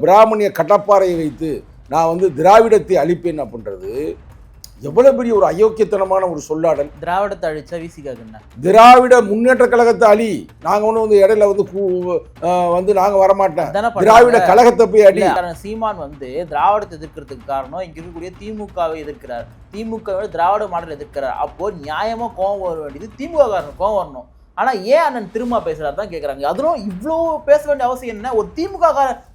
பிராமணிய கடப்பாறையை வைத்து நான் வந்து திராவிடத்தை அழிப்பேன் அப்படின்றது எவ்வளவு பெரிய ஒரு அயோக்கியத்தனமான ஒரு சொல்லாடல். திராவிடத்தை அழிச்சா விசிகாக்குன்னா திராவிட முன்னேற்ற கழகத்தை அழி, நாங்க ஒண்ணு வந்து இடையில வந்து நாங்க வரமாட்டேன், திராவிட கழகத்தை போய் அழி. சீமான் வந்து திராவிடத்தை எதிர்க்கிறதுக்கு காரணம் இங்க இருக்கக்கூடிய திமுகவை எதிர்க்கிறார், திமுக திராவிட மாடல் எதிர்க்கிறார். அப்போ நியாயமா கோவம் வர வேண்டியது திமுக காரணம், கோவம் வரணும். ஆனா ஏன் அண்ணன் திரும்ப பேசுறாரு தான் கேக்குறாங்க. அதுவும் இவ்வளவு பேச வேண்டிய அவசியம் என்ன? ஒரு திமுக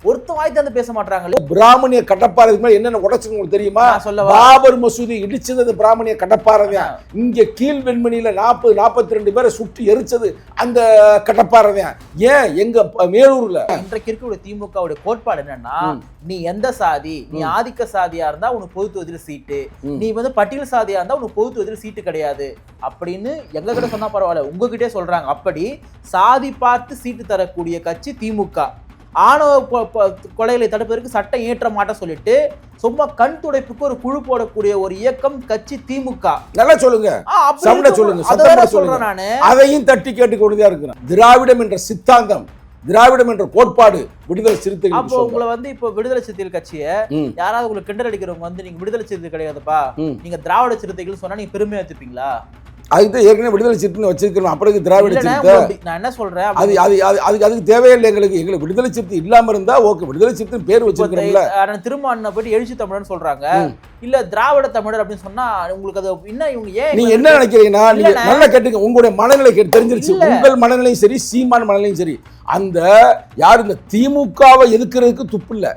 ஒருத்தன் வாய்த்து வந்து பேச மாட்டாங்க. பிராமணிய கடப்பாறை என்னென்ன உடைச்சு உங்களுக்கு தெரியுமா? பாபர் மசூதி இடிச்சது பிராமணிய கடப்பாறை தான். இங்க கீழ் வெண்மணியில 42 பேரை சுற்றி எரிச்சது அந்த கடப்பாறை தான். ஏன் எங்க மேலூர்ல இன்றைக்கு இருக்கக்கூடிய திமுகவுடைய கோட்பாடு என்னன்னா, நீ எந்த சாதி, நீ ஆதிக்க சாதியா இருந்தா உனக்கு பொது தொகுதியில் சீட்டு, நீ வந்து பட்டியல் சாதியா இருந்தா உனக்கு பொது தொகுதியில் சீட்டு கிடையாது அப்படின்னு எங்க கிட்ட சொன்னா பரவாயில்ல, உங்ககிட்டே சொல்றாங்க. அப்படி சாதி பார்த்து சீட்டு தரக்கூடிய கட்சி திமுக. ஆணவ கொலைகளை தடுப்பதற்கு சட்டம் ஏற்ற மாட்ட சொல்லிட்டு சும்மா கண் துடைப்புக்கு ஒரு குழு போடக்கூடிய ஒரு இயக்கம் கட்சி திமுக. நல்லா சொல்லுங்க, சொல்றேன் நானு. அதையும் தட்டி கேட்டுக்கொண்டுதான் இருக்கிறேன். திராவிடம் என்ற சித்தாந்தம், திராவிடம் என்ற கோட்பாடு விடுதலை சிறுத்தைகள். அப்போ உங்களை வந்து இப்போ விடுதலை சிறுத்தைகள் கட்சியை யாராவது உங்களுக்கு கிண்டல் அடிக்கிறவங்க வந்து நீங்க விடுதலை சிறுத்தை கிடையாதுப்பா, நீங்க திராவிட சிறுத்தைகள் சொன்னா நீங்க பெருமையா எடுத்துப்பீங்களா? அதுக்கு ஏற்கனவே விடுதலை சிறுத்தை வச்சிருக்கணும், அப்புறம் திராவிட சிறுத்தை. நான் என்ன சொல்றேன், அதுக்கு தேவையில்லை. எங்களுக்கு விடுதலை சிறுத்தை இல்லாம இருந்தா ஓகே, விடுதலை சிறுத்தை பேர் வச்சிருக்கோம்ல. திரும்ப போயிட்டு எழுச்சி தமிழர்னு சொல்றாங்க, இல்ல திராவிட தமிழர் அப்படின்னு சொன்னா உங்களுக்கு அது இன்னும் இவங்க ஏன் நீங்க என்ன நினைக்கிறீங்கன்னா, நீங்க நல்லா கேட்டுங்க, உங்களுடைய மனநிலை தெரிஞ்சிருச்சு. உங்கள் மனநிலையும் சரி, சீமான் மனநிலையும் சரி, அந்த யாரு இந்த திமுகவை எதிர்க்கிறதுக்கு துப்பு இல்ல,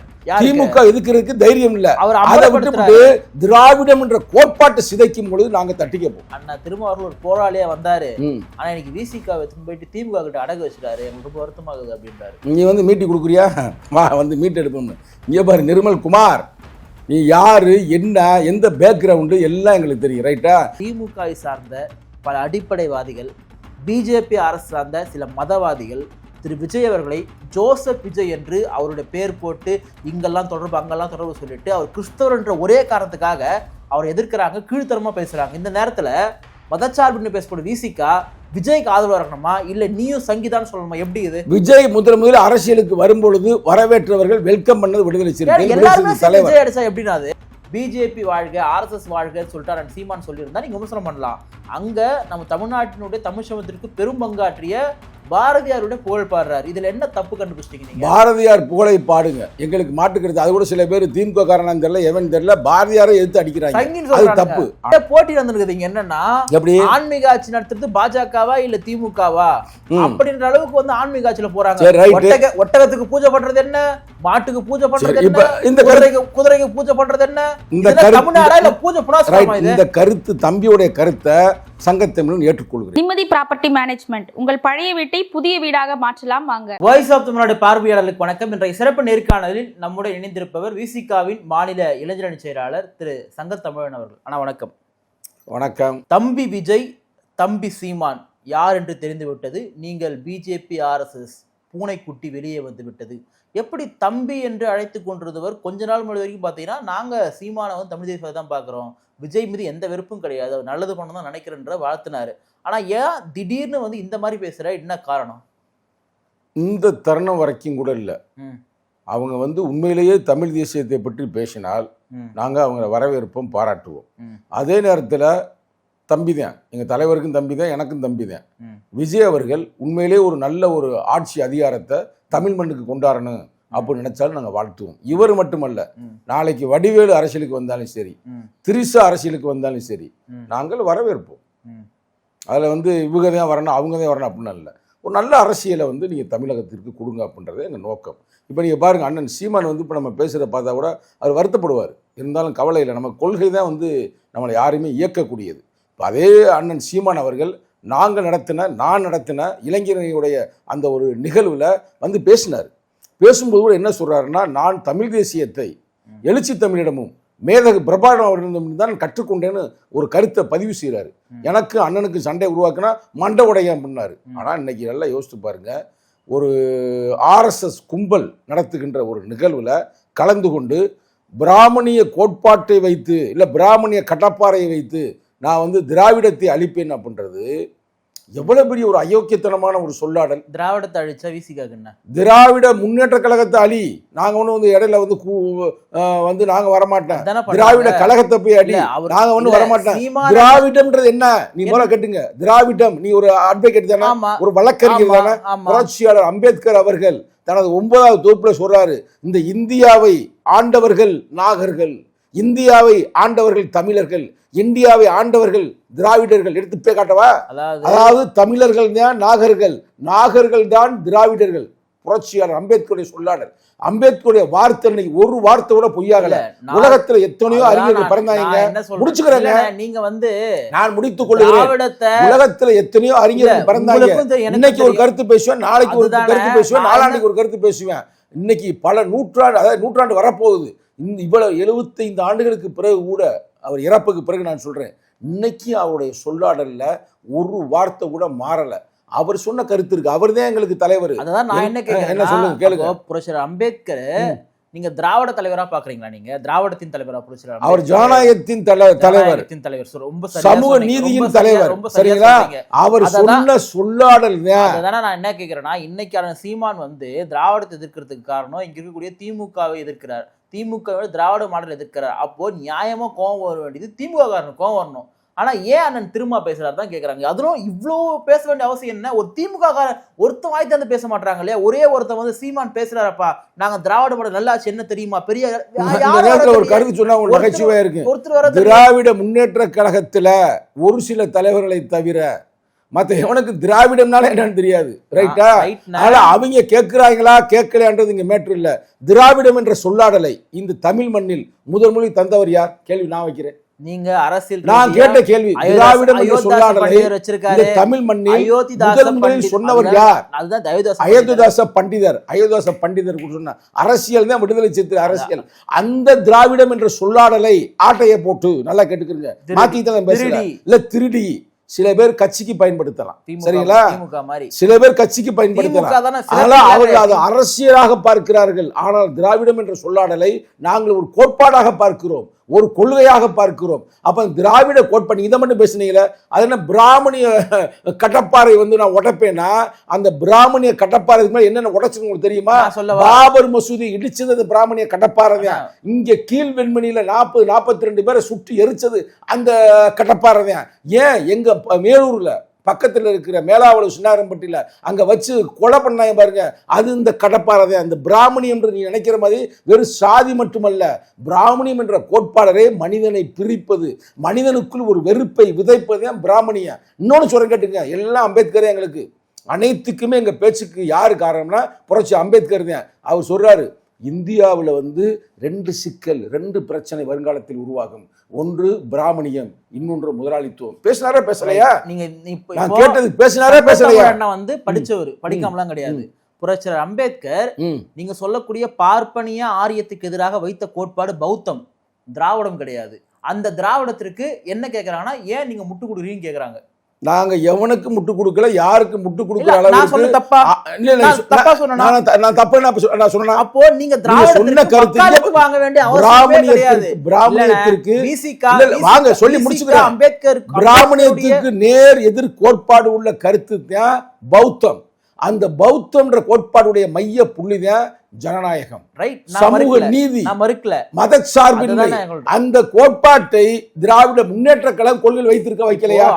திமுக எதிர்க்கிறதுக்கு தைரியம் இல்ல. அதை விட்டு திராவிடம் என்ற கோட்பாட்டை சிதைக்கும் பொழுது நாங்க தட்டி கேட்போம். அண்ணா திரும்ப அவர்கள் ஒரு போராளியா வந்தாரு, ஆனா இன்னைக்கு விசிக போயிட்டு திமுக கிட்ட அடகு வச்சுட்டாரு, எனக்கு ரொம்ப வருத்தமாகுது அப்படின்றாரு. நீ வந்து மீட்டி கொடுக்குறியா, வா வந்து மீட் எடுப்போம்னு. இங்க பாரு நிர்மல் குமார், நீ யாரு, என்ன, எந்த பேக்ரவுண்டு எல்லாம் எங்களுக்கு தெரியும், ரைட்டா? திமுக சார்ந்த பல அடிப்படைவாதிகள், பிஜேபி அரசு சார்ந்த சில மதவாதிகள் திரு விஜய் அவர்களை ஜோசப் விஜய் என்று அவருடைய பேர் போட்டு இங்கெல்லாம் தொடர்பு அங்கெல்லாம் தொடர்பு சொல்லிட்டு அவர் கிறிஸ்தவர் என்ற ஒரே காரணத்துக்காக அவர் எதிர்க்கிறாங்க, கீழ்த்தரமா பேசுறாங்க. இந்த நேரத்துல மதச்சார்புன்னு பேசக்கூடிய விசிகா விஜய்க்கு ஆதரவு இருக்கணுமா, இல்ல நீயும் சங்கீதான்னு சொல்லணுமா? எப்படி இது? விஜய் முதல் அரசியலுக்கு வரும்பொழுது வரவேற்றவர்கள் வெல்கம் பண்ணது விடுதலை சிறுத்தைகள். விஜய் அடிச்சா எப்படின்னா அது பிஜேபி வாழ்க, ஆர்எஸ்எஸ் வாழ்கன்னு சொல்லிட்டு சீமான் சொல்லியிருந்தா நீங்க விமர்சனம் பண்ணலாம். அங்க நம்ம தமிழ்நாட்டினுடைய தமிழ் சமூகத்திற்கு பெரும் பங்காற்றிய பாரதியாருடைய புகழ் பாடுறாரு. இதுல என்ன தப்பு கண்டுபிடிச்சிட்டீங்க? பாரதியார் புகழை பாடுங்க, எங்களுக்கு மாட்டுக்கிறது. அது கூட சில பேர் திமுக காரணம் தெரியல, எவன் தெரியல, பாரதியாரை எடுத்து அடிக்கிறாங்க, அது தப்பு. போட்டி நடந்துருக்குது என்னன்னா, எப்படி ஆன்மீக ஆட்சி நடத்துறது பாஜகவா இல்ல திமுகவா அப்படின்ற அளவுக்கு வந்து ஆன்மீக ஆட்சியில போறாங்க. ஒட்டகத்துக்கு பூஜை பண்றது என்ன, மாட்டுக்கு பூஜை பண்றது என்ன, இந்த குதிரைக்கு பூஜை பண்றது என்ன, இந்த கருத்து தம்பியுடைய கருத்தை சங்கத்தமிழன் ஏற்றுக்கொள்கிறேன். நிம்மதி ப்ராப்பர்ட்டி மேனேஜ்மெண்ட், உங்கள் பழைய வீட்டை புதிய வீடாக மாற்றலாம் வாங்க. வாய்ஸ் ஆஃப் தமிழ்நாடு பார்வையாளர்களுக்கு வணக்கம். இன்றைய சிறப்பு நேர்காணலில் நம்முடைய இணைந்திருப்பவர் விசிகாவின் மாநில இளைஞரணி செயலாளர் திரு சங்கத்தமிழன் அவர்கள். அண்ணா வணக்கம். வணக்கம். தம்பி விஜய், தம்பி சீமான் யார் என்று தெரிந்துவிட்டது. நீங்கள் பிஜேபி ஆர்எஸ்எஸ் பூனைக்குட்டி வெளியே வந்து விட்டது. எப்படி தம்பி என்று அழைத்து கொண்டிருந்தவர் கொஞ்ச நாள் முன்னாடி வரைக்கும் பார்த்தீங்கன்னா, நாங்கள் சீமானை வந்து தமிழ் தேசியத்தை தான் பார்க்குறோம், விஜய் மீது எந்த வெறுப்பும் கிடையாது, அவர் நல்லது பண்ண தான் நினைக்கிறேன்ற வாழ்த்தினாரு. ஆனால் ஏன் திடீர்னு வந்து இந்த மாதிரி பேசுகிற, என்ன காரணம்? இந்த தருணம் வரைக்கும் கூட இல்லை. அவங்க வந்து உண்மையிலேயே தமிழ் தேசியத்தை பற்றி பேசினால் நாங்கள் அவங்கள வரவேற்போம், பாராட்டுவோம். அதே நேரத்தில் தம்பி தான், எங்கள் தலைவருக்கும் தம்பி தான், எனக்கும் தம்பி தான். விஜய் அவர்கள் உண்மையிலே ஒரு நல்ல ஒரு ஆட்சி அதிகாரத்தை தமிழ் மண்ணுக்கு கொண்டாடணும் அப்படின்னு நினைச்சாலும் நாங்கள் வாழ்த்துவோம். இவர் மட்டுமல்ல, நாளைக்கு வடிவேலு அரசியலுக்கு வந்தாலும் சரி, திரிசா அரசியலுக்கு வந்தாலும் சரி, நாங்கள் வரவேற்போம். அதில் வந்து இவங்க தான் வரணும், அவங்க தான் வரணும் அப்படின்னு இல்லை. ஒரு நல்ல அரசியலை வந்து நீங்கள் தமிழகத்திற்கு கொடுங்க அப்படின்றது எங்கள் நோக்கம். இப்போ நீங்கள் பாருங்கள், அண்ணன் சீமான் வந்து இப்போ நம்ம பேசுகிறத பார்த்தா கூட அவர் வருத்தப்படுவார். இருந்தாலும் கவலை இல்லை, நம்ம கொள்கை தான் வந்து நம்மளை யாருமே இயக்கக்கூடியது. இப்போ அதே அண்ணன் சீமான் அவர்கள் நான் நடத்தின இளைஞர்களுடைய அந்த ஒரு நிகழ்வில் வந்து பேசினார். பேசும்போது கூட என்ன சொல்கிறாருன்னா, நான் தமிழ் தேசியத்தை எழுச்சி தமிழிடமும் மேதகு பிரபாகரன் அவர்களிடம் தான் கற்றுக்கொண்டேன்னு ஒரு கருத்தை பதிவு செய்கிறாரு. எனக்கு அண்ணனுக்கு சண்டை உருவாக்குனா மண்டை உடைய அப்படின்னாரு. ஆனால் இன்னைக்கு நல்லா யோசித்து பாருங்க, ஒரு ஆர்எஸ்எஸ் கும்பல் நடத்துகின்ற ஒரு நிகழ்வில் கலந்து கொண்டு பிராமணிய கோட்பாட்டை வைத்து இல்லை பிராமணிய கடப்பாறையை வைத்து நான் வந்து திராவிடத்தை அழிப்பேன் அப்படின்றது எவ்வளவு பெரிய ஒரு அயோக்கியத்தனமான ஒரு சொல்லாடல். திராவிடத்தை அழிச்சா விசிகாக்கு என்ன? திராவிட முன்னேற்ற கழகத்தை அழி, நாங்க ஒண்ணு வந்து இடையில வந்து வந்து நாங்க வரமாட்டேன். திராவிட கழகத்தை போய் அடி, நாங்க ஒண்ணு வரமாட்டேன். திராவிடம்ன்றது என்ன நீ முதல்ல கேட்டுங்க. திராவிடம், நீ ஒரு அட்வொகேட் தானே, ஒரு வழக்கறிஞர் தானே. புரட்சியாளர் அம்பேத்கர் அவர்கள் தனது 9வது தொகுப்புல சொல்றாரு, இந்த இந்தியாவை ஆண்டவர்கள் நாகர்கள், இந்தியாவை ஆண்டவர்கள் தமிழர்கள், இந்தியாவை ஆண்டவர்கள் திராவிடர்கள். எடுத்து போய் காட்டவா? அதாவது தமிழர்கள் தான் நாகர்கள், நாகர்கள் தான் திராவிடர்கள். புரட்சியாளர் அம்பேத்கருடைய சொல்லாடல். அம்பேத்கருடைய வார்த்தை ஒரு வார்த்தை கூட பொய்யாகல. உலகத்துல எத்தனையோ அறிஞர்கள் பிறந்தாங்க. முடிச்சுக்கிறேங்க, நீங்க வந்து நான் முடித்துக் கொள்ளுகிறேன். உலகத்துல எத்தனையோ அறிஞர்கள் பிறந்தாங்க. இன்னைக்கு ஒரு கருத்து பேசுவேன், நாளைக்கு ஒரு கருத்து பேசுவேன், நாளான்னைக்கு ஒரு கருத்து பேசுவேன். இன்னைக்கு பல நூற்றாண்டு, அதாவது நூற்றாண்டு வரப்போகுது. இவ்வளவு 75 ஆண்டுகளுக்கு பிறகு கூட, அவர் இறப்புக்கு பிறகு நான் சொல்றேன், இன்னைக்கு அவருடைய சொல்லாடல்ல ஒரு வார்த்தை கூட மாறல. அவர் சொன்ன கருத்து இருக்கு. அவர் தான் எங்களுக்கு தலைவர். அதான் நான் என்ன சொல்லுங்க கேளுங்க. புரட்சியாளர் அம்பேத்கர் நீங்க திராவிட தலைவரா பாக்குறீங்களா? நீங்க திராவிடத்தின் தலைவரா புரட்சியாளர்? அவர் ஜனநாயகத்தின் தலைவர், ரொம்ப சமூக நீதியின் தலைவர். சரிங்களா? அவர் சொன்ன சொல்லாடல் அதானே நான் என்ன கேட்கிறேன்னா, இன்னைக்கான சீமான் வந்து திராவிடத்தை எதிர்க்கிறதுக்கு காரணம் இங்க இருக்கக்கூடிய திமுகவை எதிர்க்கிறார், திமுக திராவிட மாடல் எதிர்க்கிறார். அப்போ நியாயமா கோவம் வர வேண்டியது திமுக காரணம், கோவம் வரணும். ஆனா ஏன் அண்ணன் திரும்ப பேசுறாரு தான் கேக்குறாங்க. அதுவும் இவ்வளவு பேச வேண்டிய அவசியம் என்ன? ஒரு திமுக காரன் ஒருத்தன் வாய்த்து வந்து பேச மாட்டாங்க இல்லையா? ஒரே ஒருத்தன் வந்து சீமான் பேசுறாரப்பா, நாங்க திராவிட மாடல் நல்லாச்சு என்ன தெரியுமா, பெரிய ஒரு கருத்து சொன்னா உங்களுக்கு நகைச்சுவையா இருக்கு. திராவிட முன்னேற்ற கழகத்துல ஒரு சில தலைவர்களை தவிர மத்த எவனுக்கு திராவிடம்னால என்னன்னு தெரியாது. ரைட்டா? அதனால அவங்க கேட்கிறாங்களா கேட்கலையான்றது இங்க மேட்ரு இல்ல. திராவிடம் என்ற சொல்லாடலை இந்த தமிழ் மண்ணில் முதல் மொழி தந்தவர் யார்? கேள்வி நான் வைக்கிறேன். நீங்க அரசியல் நான் கேட்ட கேள்வி, திராவிடம் என்ற சொல்லாடலை இந்த தமிழ் மண்ணில் முதல் முதலில் சொன்னவர் யார்? அயோத்திதாச பண்டிதர். அயோத்திதாச பண்டிதர் சொன்ன அரசியல் தான் விடுதலை சிறுத்தை அரசியல். அந்த திராவிடம் என்ற சொல்லாடலை ஆட்டைய போட்டு நல்லா கேட்டுக்கிறீங்க, மாத்தி தான் பேசல, இல்ல திருடி சில பேர் கட்சிக்கு பயன்படுத்தலாம். சரிங்களா? சில பேர் கட்சிக்கு பயன்படுத்தலாம். அதனால அவர்கள் அதை அரசியலாக பார்க்கிறார்கள். ஆனால் திராவிடம் என்ற சொல்லாடலை நாங்கள் ஒரு கோட்பாடாக பார்க்கிறோம், ஒரு கொள்கையாக பார்க்கிறோம். அப்ப திராவிட கோட்பாடு இதை மட்டும் பேசுனீங்களே, அது என்ன பிராமணிய கட்டப்பாறை வந்து நான் உடைப்பேன்னா, அந்த பிராமணிய கட்டப்பாறை என்னென்ன உடைச்சுன்னு உங்களுக்கு தெரியுமா? பாபர் மசூதி இடிச்சது பிராமணிய கட்டப்பாறை தான். இங்க கீழ் வெண்மணியில 42 பேரை சுற்றி எரிச்சது அந்த கட்டப்பாறை தான். ஏன் எங்க மேலூர்ல பக்கத்தில் இருக்கிற மேலாவளவு சின்னாரம்பட்டியில் அங்கே வச்சு கொலை பண்ணாங்க பாருங்க, அது இந்த கடப்பாறை தான். அந்த பிராமணியம் என்று நீ நினைக்கிற மாதிரி வெறும் சாதி மட்டுமல்ல, பிராமணியம் என்ற கோட்பாடரே மனிதனை பிரிப்பது, மனிதனுக்குள் ஒரு வெறுப்பை விதைப்பது தான் பிராமணியம். இன்னொன்று சொல்ல கேட்டுங்க, எல்லாம் அம்பேத்கரே எங்களுக்கு, அனைத்துக்குமே எங்கள் பேச்சுக்கு யார் காரணம்னா புரட்சி அம்பேத்கர் தான். அவர் சொல்றாரு, இந்தியாவில் வந்து 2 சிக்கல், 2 பிரச்சனை வருங்காலத்தில் உருவாகும். ஒன்று பிராமணியம், இன்னொன்று முதலாளித்துவம். பேசினாரா பேசலையா? நீங்க நான் கேட்டது பேசினாரா பேசலையா? வந்து படிச்சவர், படிக்காமலாம் கிடையாது. புரட்சியாளர் அம்பேத்கர் நீங்க சொல்லக்கூடிய பார்ப்பனிய ஆரியத்துக்கு எதிராக வைத்த கோட்பாடு பௌத்தம், திராவிடம் கிடையாது. அந்த திராவிடத்திற்கு என்ன கேட்கறாங்கன்னா, ஏன் நீங்க முட்டு கொடுக்குறீங்கன்னு கேக்குறாங்க. நாங்க எவனுக்கு முட்டு கொடுக்கல, யாருக்கு முட்டு கொடுக்கிற அளவுக்கு நான் தப்பு நான் சொன்னா, அப்போ நீங்க சொன்ன கருத்து வாங்க வேண்டிய அவசியம் கிடையாது. பிராமணியத்திற்கு வாங்க சொல்லி முடிச்சுக்கிறேன். அம்பேத்கர் பிராமணியத்துக்கு நேர் எதிர் கோட்பாடு உள்ள கருத்து தான் பௌத்தம். அந்த பௌத்தம்ன்ற கோட்பாடுடைய மைய புள்ளிதான் ஜனநாயகம், சமூக நீதி, மதச்சார்பின்மை. அந்த கோட்பாட்டை திராவிட முன்னேற்ற கழகம் கொள்கையில் வைத்திருக்க வைக்கலையா?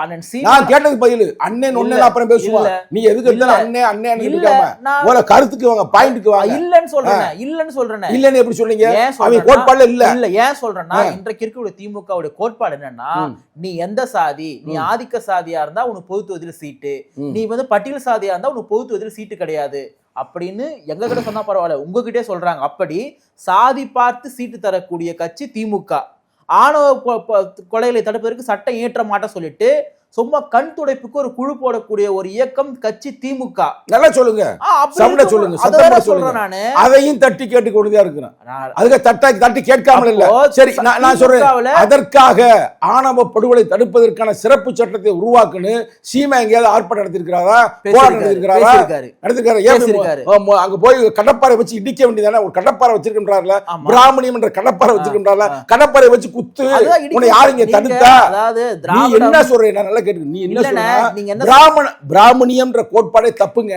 நான் கேட்டது பதில் அண்ணன் ஒண்ணு அப்புறம் பேசுவாங்க. நீ எதுக்கு அண்ணன் அண்ணன் இருக்காம கருத்துக்கு வாங்க, பாயிண்ட்க்கு வாங்க. இல்லன்னு சொல்றேன், இல்லன்னு சொல்றேன். இல்லன்னு எப்படி சொல்றீங்க? அவங்க கோட்பாடுல இல்ல. இல்ல ஏன் சொல்றேன்னா, இன்றைக்கு இருக்கக்கூடிய திமுகவுடைய கோட்பாடு என்னன்னா, நீ எந்த சாதி, நீ ஆதிக்க சாதியா இருந்தா உனக்கு பொது தொகுதியில் சீட்டு, நீ வந்து பட்டியல் சாதியா இருந்தா உனக்கு பொது தொகுதியில் சீட்டு கிடையாது அப்படின்னு எங்க கிட்ட சொன்னா பரவாயில்ல, உங்ககிட்டே சொல்றாங்க. அப்படி சாதி பார்த்து சீட்டு தரக்கூடிய கட்சி திமுக. ஆணவ கொலைகளை தடுப்பதற்கு சட்டம் இயற்ற மாட்ட சொல்லிட்டு சும்மா கண் துடைப்புக்கு ஒரு குழு போடக்கூடிய ஒரு இயக்கம் கட்சி திமுக. நல்லா சொல்லுங்க, சொல்லுங்க, சொல்றேன். நானு அதையும் தட்டி கேட்டு கொண்டுதான் இருக்கிறேன். அதுக்கு தட்டி கேட்காமல் இல்ல. சரி, நான் சொல்றேன், அதற்காக ஆணவ படுகொலை தடுப்பதற்கான சிறப்பு சட்டத்தை உருவாக்குன்னு சீமா எங்கேயாவது ஆர்ப்பாட்டம் நடத்திருக்கிறாரா? நடத்திருக்காரு. அங்க போய் கடப்பாறை வச்சு இடிக்க வேண்டியதானே? ஒரு கடப்பாறை வச்சிருக்கின்றார்ல, பிராமணியம் என்ற கடப்பாறை வச்சிருக்கின்றார்ல, கடப்பாறை வச்சு குத்து. உன்னை யாரு இங்க தடுத்தா? நீ என்ன சொல்றேன்? நல்லா கேட்டு நீ என்ன இல்லண்ணே, சொன்னா நீங்க என்ன பிராமணியம்ன்ற கோட்பாடே தப்புங்க.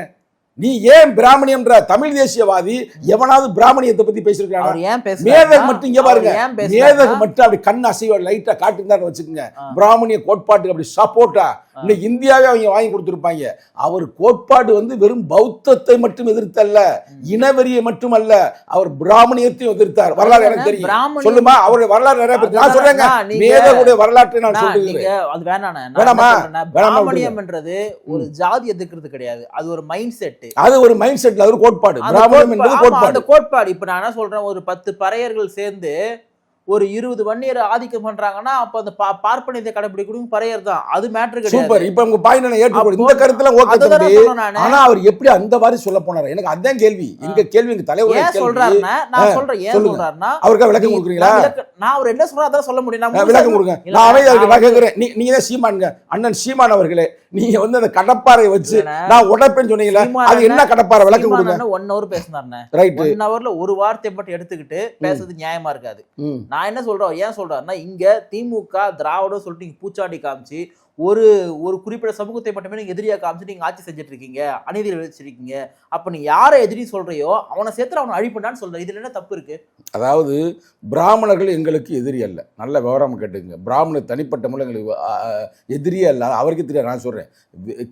நீ ஏன் பிராமணியம்ன்ற தமிழ் தேசியவாதி எவனாவது பிராமணியத்தை பத்தி பேசிருக்காங்க? அவர் ஏன் மேதகு மட்டும் இங்க பாருங்க, ஏன் மேதகு மட்டும் அப்படி கண் அசைவ லைட்டா காட்டுந்தான்னு வச்சுக்கோங்க, பிராமணிய கோட்பாட்டுக்கு அப்படி சப்போர்ட்டா இன்னைக்கு இந்தியாவே அவங்க வாங்கி கொடுத்திருப்பாங்க. அவர் கோட்பாடு வந்து வெறும் பௌத்தத்தை மட்டும் எதிர்த்தல்ல, இனவெறியை மட்டும் அல்ல, அவர் பிராமணியத்தையும் எதிர்த்தார். வரலாறு எனக்கு தெரியும், சொல்லுமா? அவருடைய வரலாறு நிறைய பேர் நான் சொல்றேங்க, மேதகுடைய வரலாற்றை நான் சொல்றேன். அது வேணானே, வேணாமா? பிராமணியம்ன்றது ஒரு ஜாதி எதிர்க்கிறது கிடையாது, அது ஒரு மைண்ட் செட். அது ஒரு மைண்ட் செட்ல அது ஒரு கோட்பாடு. பிராமணியம் என்பது கோட்பாடு. அந்த கோட்பாடு இப்ப நான் என்ன சொல்றேன், ஒரு 10 பறையர்கள் சேர்ந்து ஒரு 20 வன்னியர் ஆதிக்கம் பண்றாங்கன்னா அப்ப அந்த பார்ப்பனியத்தை கடைபிடிக்கணும் பறையர் தான், அது மேட்டர் கிடையாது. சூப்பர். இப்ப உங்க பாயிண்ட் நான் ஏற்றுக்கொள்றேன், இந்த கருத்துல ஓகே தம்பி. ஆனா அவர் எப்படி அந்த மாதிரி சொல்ல போனாரு? எனக்கு அதான் கேள்வி. எங்க கேள்வி எங்க தலைவர் ஏன் சொல்றாருன்னா, நான் சொல்றேன் ஏன் சொல்றாருன்னா, அவருக்கு விளக்கம் கொடுக்குறீங்களா? நான் அவர் என்ன சொல்றா அதான் சொல்ல முடியும். நான் விளக்கம் கொடுங்க. நான் அமைதியா இருக்கு, நான் கேக்குறேன். நீங்க தான் சீமானுங்க, அண்ணன் சீமான் அவர்களே, நீங்க வந்து அந்த கடப்பாறை வச்சு நான் உடைப்பேன்னு சொன்னீங்களா, அது என்ன கடப்பாறை? விளக்கம் கொடுங்க. 1 hour பேசினாருண்ணே, ரைட். 1 hourல ஒரு வார்த்தை மட்டும் எடுத்துக்கிட்டு பேசுறது நியாயமா இருக்காது. நான் என்ன சொல்றேன், ஏன் சொல்றாருன்னா, இங்க திமுக திராவிடம் சொல்லிட்டு நீங்க பூச்சாண்டி காமிச்சு ஒரு ஒரு குறிப்பிட்ட சமூகத்தை மட்டுமே நீங்க எதிரியா காமிச்சு நீங்க ஆட்சி செஞ்சுட்டு இருக்கீங்க, அநீதி வச்சிருக்கீங்க. அப்ப நீ யாரை எதிரி சொல்றியோ அவனை சேர்த்து அவனை அழிப்புண்டான்னு சொல்ற, இதுல என்ன தப்பு இருக்கு? அதாவது பிராமணர்கள் எங்களுக்கு எதிரி அல்ல, நல்ல விவரம் கேட்டுங்க. பிராமணர் தனிப்பட்ட முறையில் எங்களுக்கு எதிரியே அல்ல, அவருக்கு தெரியாது. நான் சொல்றேன்,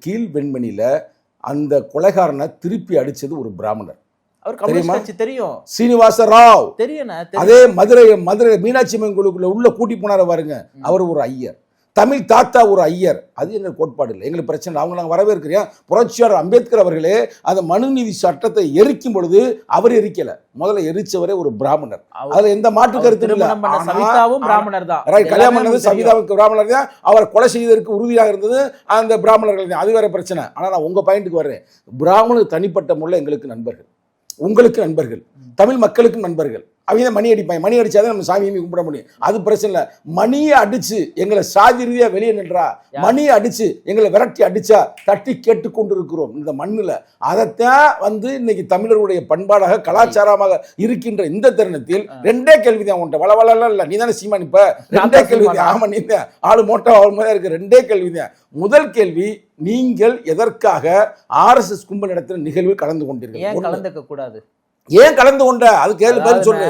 கீழ் வெண்மணியில அந்த கொலைகாரனை திருப்பி அடிச்சது ஒரு பிராமணர். அவர் கம்யூனிஸ்ட் கட்சி தெரியும், சீனிவாச ராவ் தெரியும். அதே மதுரை மீனாட்சி அம்மன் கோயிலுக்குள்ள உள்ள கூட்டி போனார பாருங்க, அவர் ஒரு ஐயர், தமிழ் தாத்தா ஒரு ஐயர். அது எங்க கோட்பாடு இல்லை, எங்களுக்கு பிரச்சனை. அவங்க நாங்கள் வரவேற்கிறோம். புரட்சியாளர் அம்பேத்கர் அவர்களே அந்த மனுநீதி சட்டத்தை எரிக்கும் பொழுது அவர் எரிக்கல, முதல்ல எரிச்சவரே ஒரு பிராமணர். அதுல எந்த மாற்று கருத்து இல்லை. பிராமணர் தான் கல்யாணம் பண்ணது சவிதாவுக்கு பிராமணர் தான், அவர் கொலை செய்வதற்கு உறுதியாக இருந்தது அந்த பிராமணர்கள் தான். அது வேற பிரச்சனை. ஆனா நான் உங்க பாயிண்ட்டுக்கு வர்றேன். பிராமணர் தனிப்பட்ட முறையில் எங்களுக்கு நண்பர்கள், உங்களுக்கு நண்பர்கள், தமிழ் மக்களுக்கு நண்பர்கள். அவங்க மணி அடிப்பாங்க, மணி அடிச்சாதான் நம்ம சாமியை கும்பிட முடியும். அது பிரச்சனை இல்லை. மணியை அடிச்சு எங்களை சாதி ரீதியா வெளியே நின்றா, மணியை அடிச்சு எங்களை விரட்டி அடிச்சா தட்டி கேட்டுக்கொண்டு இருக்கிறோம் இந்த மண்ணில். அதைத்தான் வந்து இன்னைக்கு தமிழருடைய பண்பாடாக கலாச்சாரமாக இருக்கின்ற இந்த தருணத்தில் 2 கேள்விதான் உன்ட்ட. வளவளலாம் இல்லை, நீ தானே சீமான். இப்ப 2 கேள்விதான். ஆமா, நீ தான் ஆளு மோட்டோ ஆள் மாதிரி இருக்கு. 2 கேள்விதான். முதல் கேள்வி, நீங்கள் எதற்காக RSS கும்பல் நடத்துற நிகழ்வில் கலந்து கொண்டீர்கள்? கலந்துக்க கூடாது. ஏன் கலந்து கொண்ட? அது கேள்வி பதில் சொல்லு.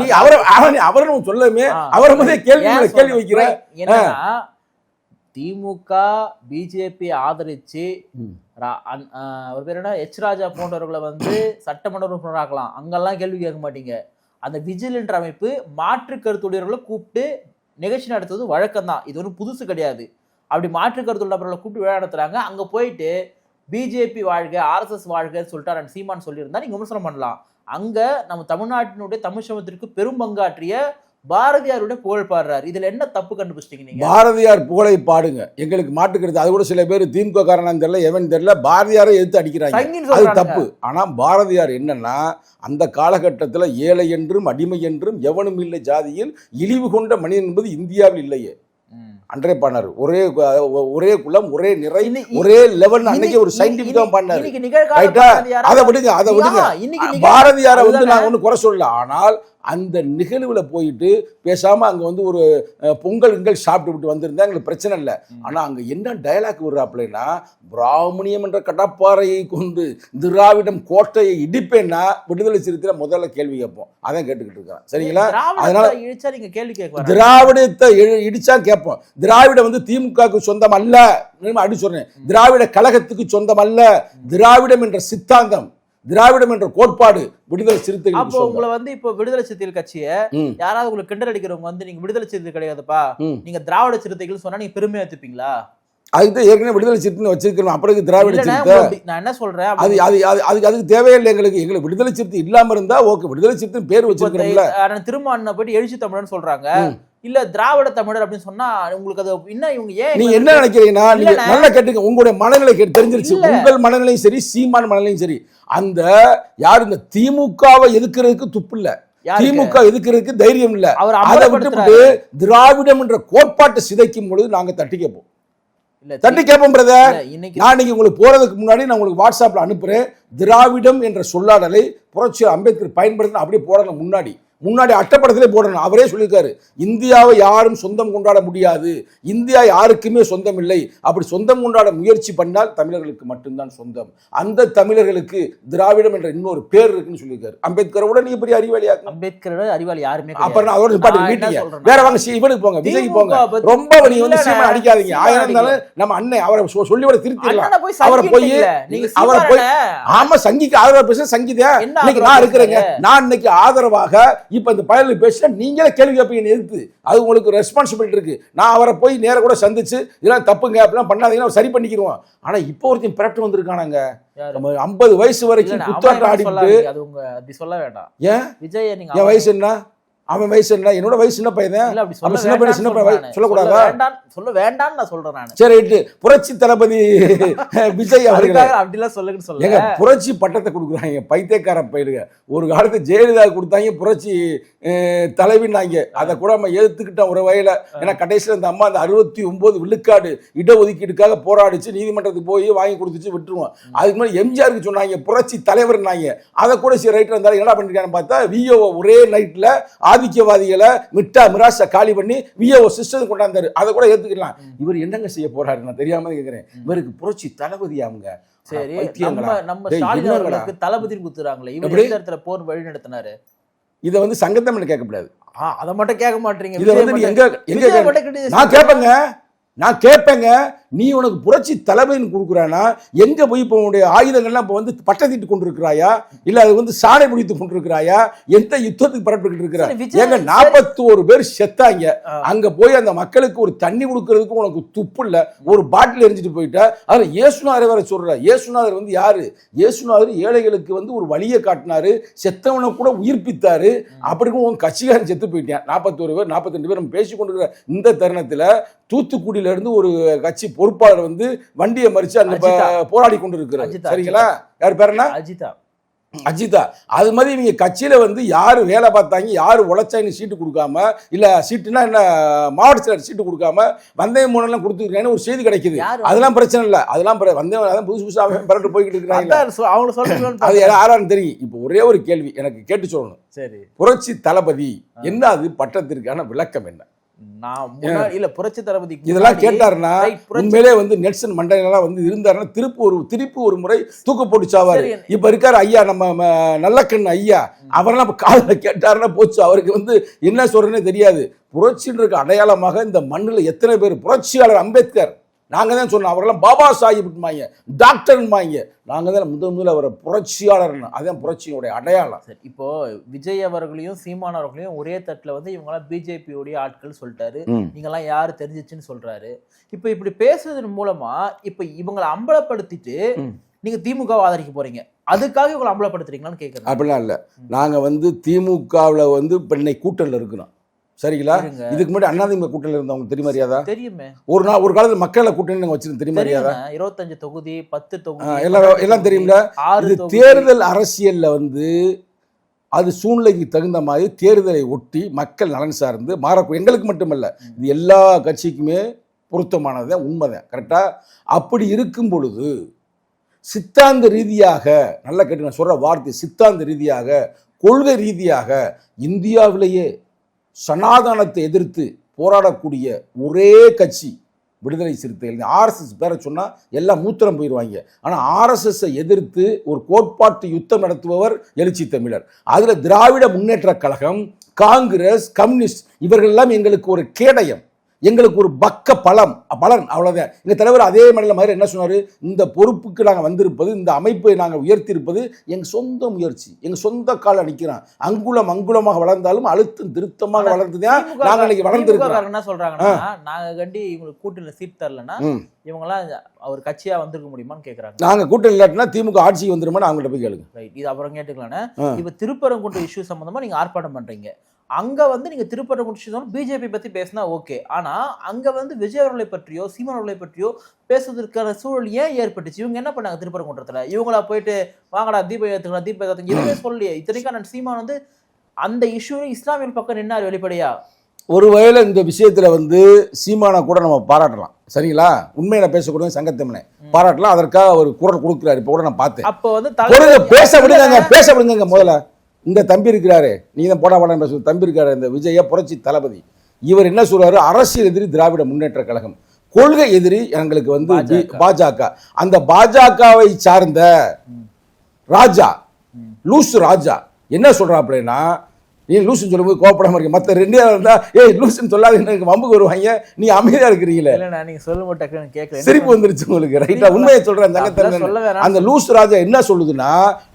நீ அவரை சொல்லமே, அவரை மாதிரி கேள்வி வைக்கிற. திமுக பிஜேபி ஆதரிச்சு ஒரு பேர் என்ன எச் ராஜா போன்றவர்களை வந்து சட்டமன்ற உறுப்பினராக்கலாம், அங்கெல்லாம் கேள்வி கேட்க மாட்டீங்க. அந்த விஜில் என்ற அமைப்பு மாற்று கருத்துடையவர்களை கூப்பிட்டு நிகழ்ச்சி நடத்துவது வழக்கம் தான், இது ஒன்றும் புதுசு கிடையாது. அப்படி மாற்று கருத்துள்ளவர்களை கூப்பிட்டு விழா நடத்துறாங்க. அங்க போயிட்டு பிஜேபி வாழ்க RSS வாழ்கன்னு சொல்லிட்டு சீமான் சொல்லியிருந்தா நீங்க விமர்சனம் பண்ணலாம். அங்க நம்ம தமிழ்நாட்டினுடைய தமிழ் சமூகத்திற்கு பெரும் பங்காற்றிய பாரதியாருடைய புகழ் பாடுறாரு. இதுல என்ன தப்பு கண்டுபிடிச்சிட்டீங்க நீங்க? பாரதியார் புகழை பாடுங்க, எங்களுக்கு மாட்டுக்கிறது. அது கூட சில பேர் திமுக காரணம் தெரியல, எவன் தெரியல, பாரதியாரை எதிர்த்து அடிக்கிறாங்க, அது தப்பு. ஆனா பாரதியார் என்னன்னா, அந்த காலகட்டத்தில் ஏழை என்றும் அடிமை என்றும் எவனும் இல்லை ஜாதியில் இழிவு கொண்ட மனிதன் என்பது இந்தியாவில் இல்லையே. அன்றே பண்ணாரு. ஒரே குலம், ஒரே நிறை, ஒரே லெவல். அன்னைக்கு ஒரு சயின்டிபிக்கா பண்ணாரு. அதை விடுங்க. பாரதியாரை வந்து நான் ஒண்ணு குறை சொல்லல. ஆனால் அந்த நிகழ்வுல போயிட்டு பேசாம அங்க வந்து ஒரு பொங்கல் சாப்பிட்டு விட்டு வந்திருந்தா எங்களுக்கு பிரச்சனை இல்லை. ஆனா அங்க என்ன டயலாக் விடுறாப்லன்னா, பிராமணியம் என்ற கடப்பாறையை கொண்டு திராவிடம் கோட்டையை இடிப்பேன்னா விடுதலை சிறுத்தையில முதல்ல கேள்வி கேட்போம். அதான் கேட்டுக்கிட்டு இருக்கேன். சரிங்களா? அதனால திராவிடத்தை இடிச்சா கேட்போம். திராவிடம் வந்து திமுகவுக்கு சொந்தம் அல்ல, அப்படி சொல்றேன். திராவிட கழகத்துக்கு சொந்தம் அல்ல. திராவிடம் என்ற சித்தாந்தம், திராவிடம் என்ற கோட்பாடு விடுதலை சிறுத்தைகள். அப்போ உங்களை வந்து இப்போ விடுதலை சிறுத்தைகள் கட்சியை யாராவது உங்களுக்கு கிண்டல் அடிக்கிறவங்க வந்து நீங்க விடுதலை சிறுத்தை கிடையாதுப்பா, நீங்க திராவிட சிறுத்தைகள் சொன்னா நீங்க பெருமையா எடுத்துப்பீங்களா? அதுக்கு ஏற்கனவே விடுதலை சிறுத்தை வச்சிருக்கணும். அப்புறம் திராவிட சிறுத்தை நான் என்ன சொல்றேன், அதுக்கு தேவையில்லை. எங்களுக்கு விடுதலை சிறுத்தை இல்லாம இருந்தா ஓகே, விடுதலை சிறுத்தை பேர் வச்சிருக்கோம்ல. திரும்ப போயிட்டு எழுச்சி தமிழர்னு சொல்றாங்க, இல்ல திராவிட தமிழர் அப்படின்னு சொன்னா உங்களுக்கு அது என்ன? இவங்க ஏன் நீங்க என்ன நினைக்கிறீங்கன்னா, நீங்க நல்லா கேட்டுங்க, உங்களுடைய மனநிலை தெரிஞ்சிருச்சு. உங்கள் மனநிலையும் சரி, சீமான மனநிலையும் சரி. அந்த யாரு இந்த திமுகவை எதிர்க்கிறதுக்கு துப்பு இல்ல, திமுக எதிர்க்கிறதுக்கு தைரியம் இல்ல. அதை விட்டு திராவிடம் என்ற கோட்பாட்டை சிதைக்கும் பொழுது நாங்க தட்டி கேட்போம். தட்டி கேட்போம் பிரதர். நான் நீங்க உங்களுக்கு போறதுக்கு முன்னாடி நான் உங்களுக்கு வாட்ஸ்அப்ல அனுப்புறேன். திராவிடம் என்ற சொல்லாடலை புரட்சியாளர் அம்பேத்கர் பயன்படுத்த அப்படியே போறாங்க. முன்னாடி முன்னாடி அட்டப்படத்திலே போடணும். அவரே சொல்லியிருக்காரு, இந்தியாவை யாரும் சொந்தம் கொண்டாட முடியாது, இந்தியா யாருக்குமே சொந்தம் இல்லை, அப்படி சொந்தம் கொண்டாட முயற்சி பண்ணால் தமிழர்களுக்கு மட்டும்தான் சொந்தம், அந்த தமிழர்களுக்கு திராவிடம் என்ற இன்னொரு பேர் இருக்குன்னு சொல்லியிருக்காரு. அம்பேத்கரோட நீ பெரிய அறிவாளியாக்கு, அம்பேத்கரோட அறிவாளி யாருமே அப்புறம் அதோட மீட்டிங்க வேற வாங்க, இவனுக்கு போங்க, விஜய்க்கு போங்க. ரொம்ப நீ வந்து சீமான் அடிக்காதீங்க. ஆயிரம் இருந்தாலும் நம்ம அண்ணன் அவரை சொல்லிவிட திருத்திடலாம். அவரை போய் ஆமா சங்கிக்கு ஆதரவா பேச சங்கிதா இன்னைக்கு நான் இருக்கிறேங்க, நான் இன்னைக்கு ஆதரவாக இப்ப இந்த பயலுக்கு பேசினா நீங்களே கேள்வி கேட்பீங்க எதிர்த்து, அது உங்களுக்கு ரெஸ்பான்சிபிலிட்டி இருக்கு. நான் அவரை போய் நேர கூட சந்திச்சு இதெல்லாம் தப்புங்க அப்படிலாம் பண்ணாதீங்கன்னா சரி பண்ணிக்கிறோம். ஆனா இப்போ ஒருத்தன் பிறட்டு வந்திருக்கானாங்க, 50 வயசு வரைக்கும் குத்தாட்டம் ஆடிட்டு. அது உங்க அப்படி சொல்ல வேண்டாம். ஏன் விஜய் நீங்க என் வயசு என்ன, அவன் வயசு என்ன, என்னோட வயசு சின்ன பையன், சின்ன பையன் சொல்லக்கூடாதா? சொல்ல வேண்டாம்னு நான் சொல்றேன் நான். சரி ரைட்டு. புரட்சி தளபதி விஜய் அவர்கள் அப்படிலாம் சொல்லுங்க சொல்லுங்க. ஏங்க புரட்சி பட்டத்தை கொடுக்குறாங்க பைத்தியக்கார பயிலுங்க. ஒரு காலத்து ஜெயலலிதா கொடுத்தாங்க புரட்சி தலைவின்னாங்க, அதை கூட நம்ம எதிர்த்துக்கிட்டோம் ஒரு வகையில. ஏன்னா கடைசியில் இந்த அம்மா அந்த 69 விழுக்காடு இடஒதுக்கீடுக்காக போராடிச்சு, நீதிமன்றத்துக்கு போய் வாங்கி கொடுத்துச்சு, விட்டுருவோம். அதுக்கு முன்னாடி எம்ஜிஆருக்கு சொன்னாங்க புரட்சி தலைவர்னாங்க, அதை கூட சரி ரைட்டர் இருந்தாலும் என்ன பண்ணிருக்கான்னு பார்த்தா விஓ ஒரே நைட்ல ஆதிக்கவாதிகளை மிராச காலி பண்ணி விஓ சிஸ்டம் கொண்டாந்தாரு, அதை கூட ஏத்துக்கலாம். இவர் என்னங்க செய்ய போறாரு நான் தெரியாம கேட்கிறேன். இவருக்கு புரட்சி தளபதியாமுங்க. சரி, நம்ம ஸ்டாலின் அவர்களுக்கு தளபதி குத்துறாங்களே, இவர் எந்த இடத்துல போர் வழி நடத்தினாரு? இதை வந்து சங்கத்தமிழ் கேட்கக்கூடாது, அதை மட்டும் கேட்க மாட்டீங்க. இதை வந்து நான் கேட்பேங்க, நீ உனக்கு புரட்சி தலைமைன்னு கொடுக்குறானா எங்க போய் இப்போ உன்னுடைய ஆயுதங்கள்லாம் இப்போ வந்து பட்டத்திட்டு கொண்டிருக்கிறாயா, இல்ல அது வந்து சாணை பிடித்து கொண்டிருக்கிறாயா, எந்த யுத்தத்துக்கு பரப்பிட்டு இருக்கிற? ஏங்க 41 பேர் செத்தாங்க, அங்க போய் அந்த மக்களுக்கு ஒரு தண்ணி கொடுக்கறதுக்கு உனக்கு துப்பு இல்ல, ஒரு பாட்டில் எரிஞ்சிட்டு போயிட்டா. அதுல இயேசுநாதரை வேற சொல்ற. இயேசுநாதர் வந்து யாரு? இயேசுநாதர் ஏழைகளுக்கு வந்து ஒரு வழியை காட்டினாரு, செத்தவனை கூட உயிர்ப்பித்தாரு. அப்படிக்கும் உன் கட்சிக்காரன் செத்து போயிட்டேன். 41 பேர் 42 பேர் நம்ம பேசி கொண்டிருக்கிற இந்த தருணத்துல தூத்துக்குடியில இருந்து ஒரு கட்சி பொறுப்பாளர் வந்து வண்டியை மறிச்சு அந்த போராடி கொண்டு இருக்கிறார். சரிங்களா? யார் பேர் என்ன? அஜிதா. அது மாதிரி இவங்க கட்சியில வந்து யாரு வேலை பார்த்தாங்க, யாரு உழைச்சாங்க சீட்டு கொடுக்காம, இல்ல சீட்டுனா என்ன மாவட்ட செயலர் சீட்டு கொடுக்காம வந்தய மூணெல்லாம் கொடுத்துருக்காங்கன்னு ஒரு செய்தி கிடைக்குது. அதெல்லாம் பிரச்சனை இல்லை, அதெல்லாம் வந்தவங்க புதுசு புதுசாக பரட்டு போய்கிட்டு இருக்கிறாங்க. அது யாரான்னு தெரியும். இப்போ ஒரே ஒரு கேள்வி எனக்கு கேட்டு சொல்லணும். சரி, புரட்சி தளபதி என்ன அது பட்டத்திற்கான விளக்கம் என்ன? புரட்சி தளபதி இதெல்லாம் கேட்டாருன்னா உண்மையிலே வந்து நெல்சன் மண்டேலா வந்து இருந்தாருன்னா திருப்பி ஒரு முறை தூக்கு போட்டு சாவாரு. இப்ப இருக்காரு ஐயா நம்ம நல்லக்கண்ணு ஐயா, அவரெல்லாம் காதுல கேட்டாருன்னா போச்சு, அவருக்கு வந்து என்ன சொல்றேன்னே தெரியாது. புரட்சின்ற அடையாளமாக இந்த மண்ணில் எத்தனை பேர் புரட்சியாளர் அம்பேத்கர், நாங்க தான் சொன்னோம், அவரெல்லாம் பாபா சாஹிப்மாங்க, டாக்டர்மாங்க, நாங்க தான் முதல் அவரை புரட்சியாளர்னு, அதான் புரட்சியோடைய அடையாளம். சரி, இப்போ விஜய் அவர்களையும் சீமான் அவர்களையும் ஒரே தட்டுல வந்து இவங்கெல்லாம் பிஜேபியோடைய ஆட்கள் சொல்லிட்டாரு, நீங்கெல்லாம் யாரு தெரிஞ்சிச்சுன்னு சொல்றாரு. இப்போ இப்படி பேசுறதன் மூலமா இப்ப இவங்களை அம்பலப்படுத்திட்டு நீங்க திமுக ஆதரிக்க போறீங்க, அதுக்காக இவங்களை அம்பலப்படுத்துறீங்களான்னு கேட்கறேன். அப்படிலாம் இல்ல, நாங்க வந்து திமுகவில் வந்து இன்னைக்கு கூட்டணியில் இருக்கிறோம். சரிங்களா? இதுக்கு முன்னாடி அண்ணாதிமுக கூட்டணியில் இருந்தவங்க தெரியுமா அறியாதா? தெரியுமே. ஒரு காலத்துல மக்களை கூட்டணி வச்சிருந்தோம், தெரியுமா அறியாதா? 25 தொகுதி 10 தொகுதி எல்லாம் தெரியும்ல. இது தேர்தல் அரசியல்ல வந்து அது சூழ்நிலைக்கு தகுந்த மாதிரி தேர்தலை ஒட்டி மக்கள் நலன் சார்ந்து மாறக்கூடிய, எங்களுக்கு மட்டுமல்ல இது எல்லா கட்சிக்குமே பொருத்தமானது, உண்மைதான், கரெக்டா? அப்படி இருக்கும் பொழுது சித்தாந்த ரீதியாக, நல்ல கேட்டு நான் சொல்ற வார்த்தை, சித்தாந்த ரீதியாக கொள்கை ரீதியாக இந்தியாவிலேயே சனாதனத்தை எதிர்த்து போராடக்கூடிய ஒரே கட்சி விடுதலை சிறுத்தைகள். ஆர்எஸ்எஸ் பேரை சொன்னால் எல்லாம் மூத்திரம் போயிடுவாங்க. ஆனால் ஆர்எஸ்எஸ்ஸை எதிர்த்து ஒரு கோட்பாட்டு யுத்தம் நடத்துபவர் எழுச்சி தமிழர். அதில் திராவிட முன்னேற்ற கழகம், காங்கிரஸ், கம்யூனிஸ்ட் இவர்கள் எல்லாம் எங்களுக்கு ஒரு கேடயம், எங்களுக்கு ஒரு பக்க பலன், அவ்வளோதான். எங்கள் தலைவர் அதே மாதிரி என்ன சொன்னார், இந்த பொறுப்புக்கு நாங்கள் வந்திருப்பது, இந்த அமைப்பை நாங்கள் உயர்த்தியிருப்பது எங்கள் சொந்த முயற்சி, எங்கள் சொந்த கால நிற்கிறோம். அங்குலமாக வளர்ந்தாலும் அழுத்தம் திருத்தமாக வளர்ந்துதான் நாங்கள் இன்னைக்கு வளர்ந்துருக்கோம். என்ன சொல்றாங்கன்னா, நாங்க கண்டி இவங்களுக்கு கூட்டணியில் சீட் தரலன்னா இவங்கெல்லாம் அவர் கட்சியா வந்திருக்க முடியுமான்னு கேட்கறாங்க. நாங்க கூட்டணி இல்லாட்டினா திமுக ஆட்சிக்கு வந்துருமான்னு அவங்கள்ட்ட போய் கேளுங்க. ரைட், இது அப்புறம் கேட்டுக்கலான்னு. இப்ப திருப்பரங்குன்ற இஷ்யூ சம்பந்தமா நீங்க ஆர்ப்பாட்டம் பண்றீங்க, அங்க வந்து நீங்க திருப்பரங்குன்ற பிஜேபி பத்தி பேசினா ஓகே, ஆனா அங்க வந்து விஜய் அவர்களை பற்றியோ சீமான் அவர்களை பற்றியோ பேசுவதற்கான சூழல் ஏன் ஏற்பட்டுச்சு? இவங்க என்ன பண்ணாங்க திருப்பரங்குன்றத்துல? இவங்களா போயிட்டு வாங்கடா தீபம் ஏத்துக்கலாம் எதுவுமே சொல்லலையே. இத்தனைக்கா சீமான் வந்து அந்த இஷ்யூ இஸ்லாமிய பக்கம் நின்னார் வெளிப்படையா. ஒருவேளை இந்த விஷயத்துல வந்து சீமானை கூட நம்ம பாராட்டலாம், சரிங்களா? உண்மையில பேசக்கூடிய சங்கத்தமிழை பாராட்டலாம், அதற்காக ஒரு குரல் கொடுக்குறாரு. இப்போ கூட நான் பார்த்தேன். அப்போ வந்து பேச விடுங்க முதல்ல, இந்த தம்பி இருக்கிறாரு, நீ தான் போடா போடான்னு பேசுற தம்பி இருக்காரு, இந்த விஜய புரட்சி தளபதி, இவர் என்ன சொல்றாரு? அரசியல் எதிரி திராவிட முன்னேற்ற கழகம், கொள்கை எதிரி எங்களுக்கு வந்து பாஜக. அந்த பாஜகவை சார்ந்த ராஜா, லூசு ராஜா என்ன சொல்றாப்லன்னா, நீ லூசுன்னு சொல்லும்போது கோபப்படாம இருக்க, மற்ற ரெண்டே இருந்தா ஏய் லூசுன்னு சொல்லாது எனக்கு வம்புக்கு வருவாங்க, நீ அமைதியா இருக்கிறீங்களே. நீங்க சொல்லும் கேட்கல, சிரிப்பு வந்துருச்சு உங்களுக்கு. ரைட்டா, உண்மையை சொல்றேன் தங்கத்தரன். அந்த லூசு ராஜா என்ன சொல்லுதுன்னா,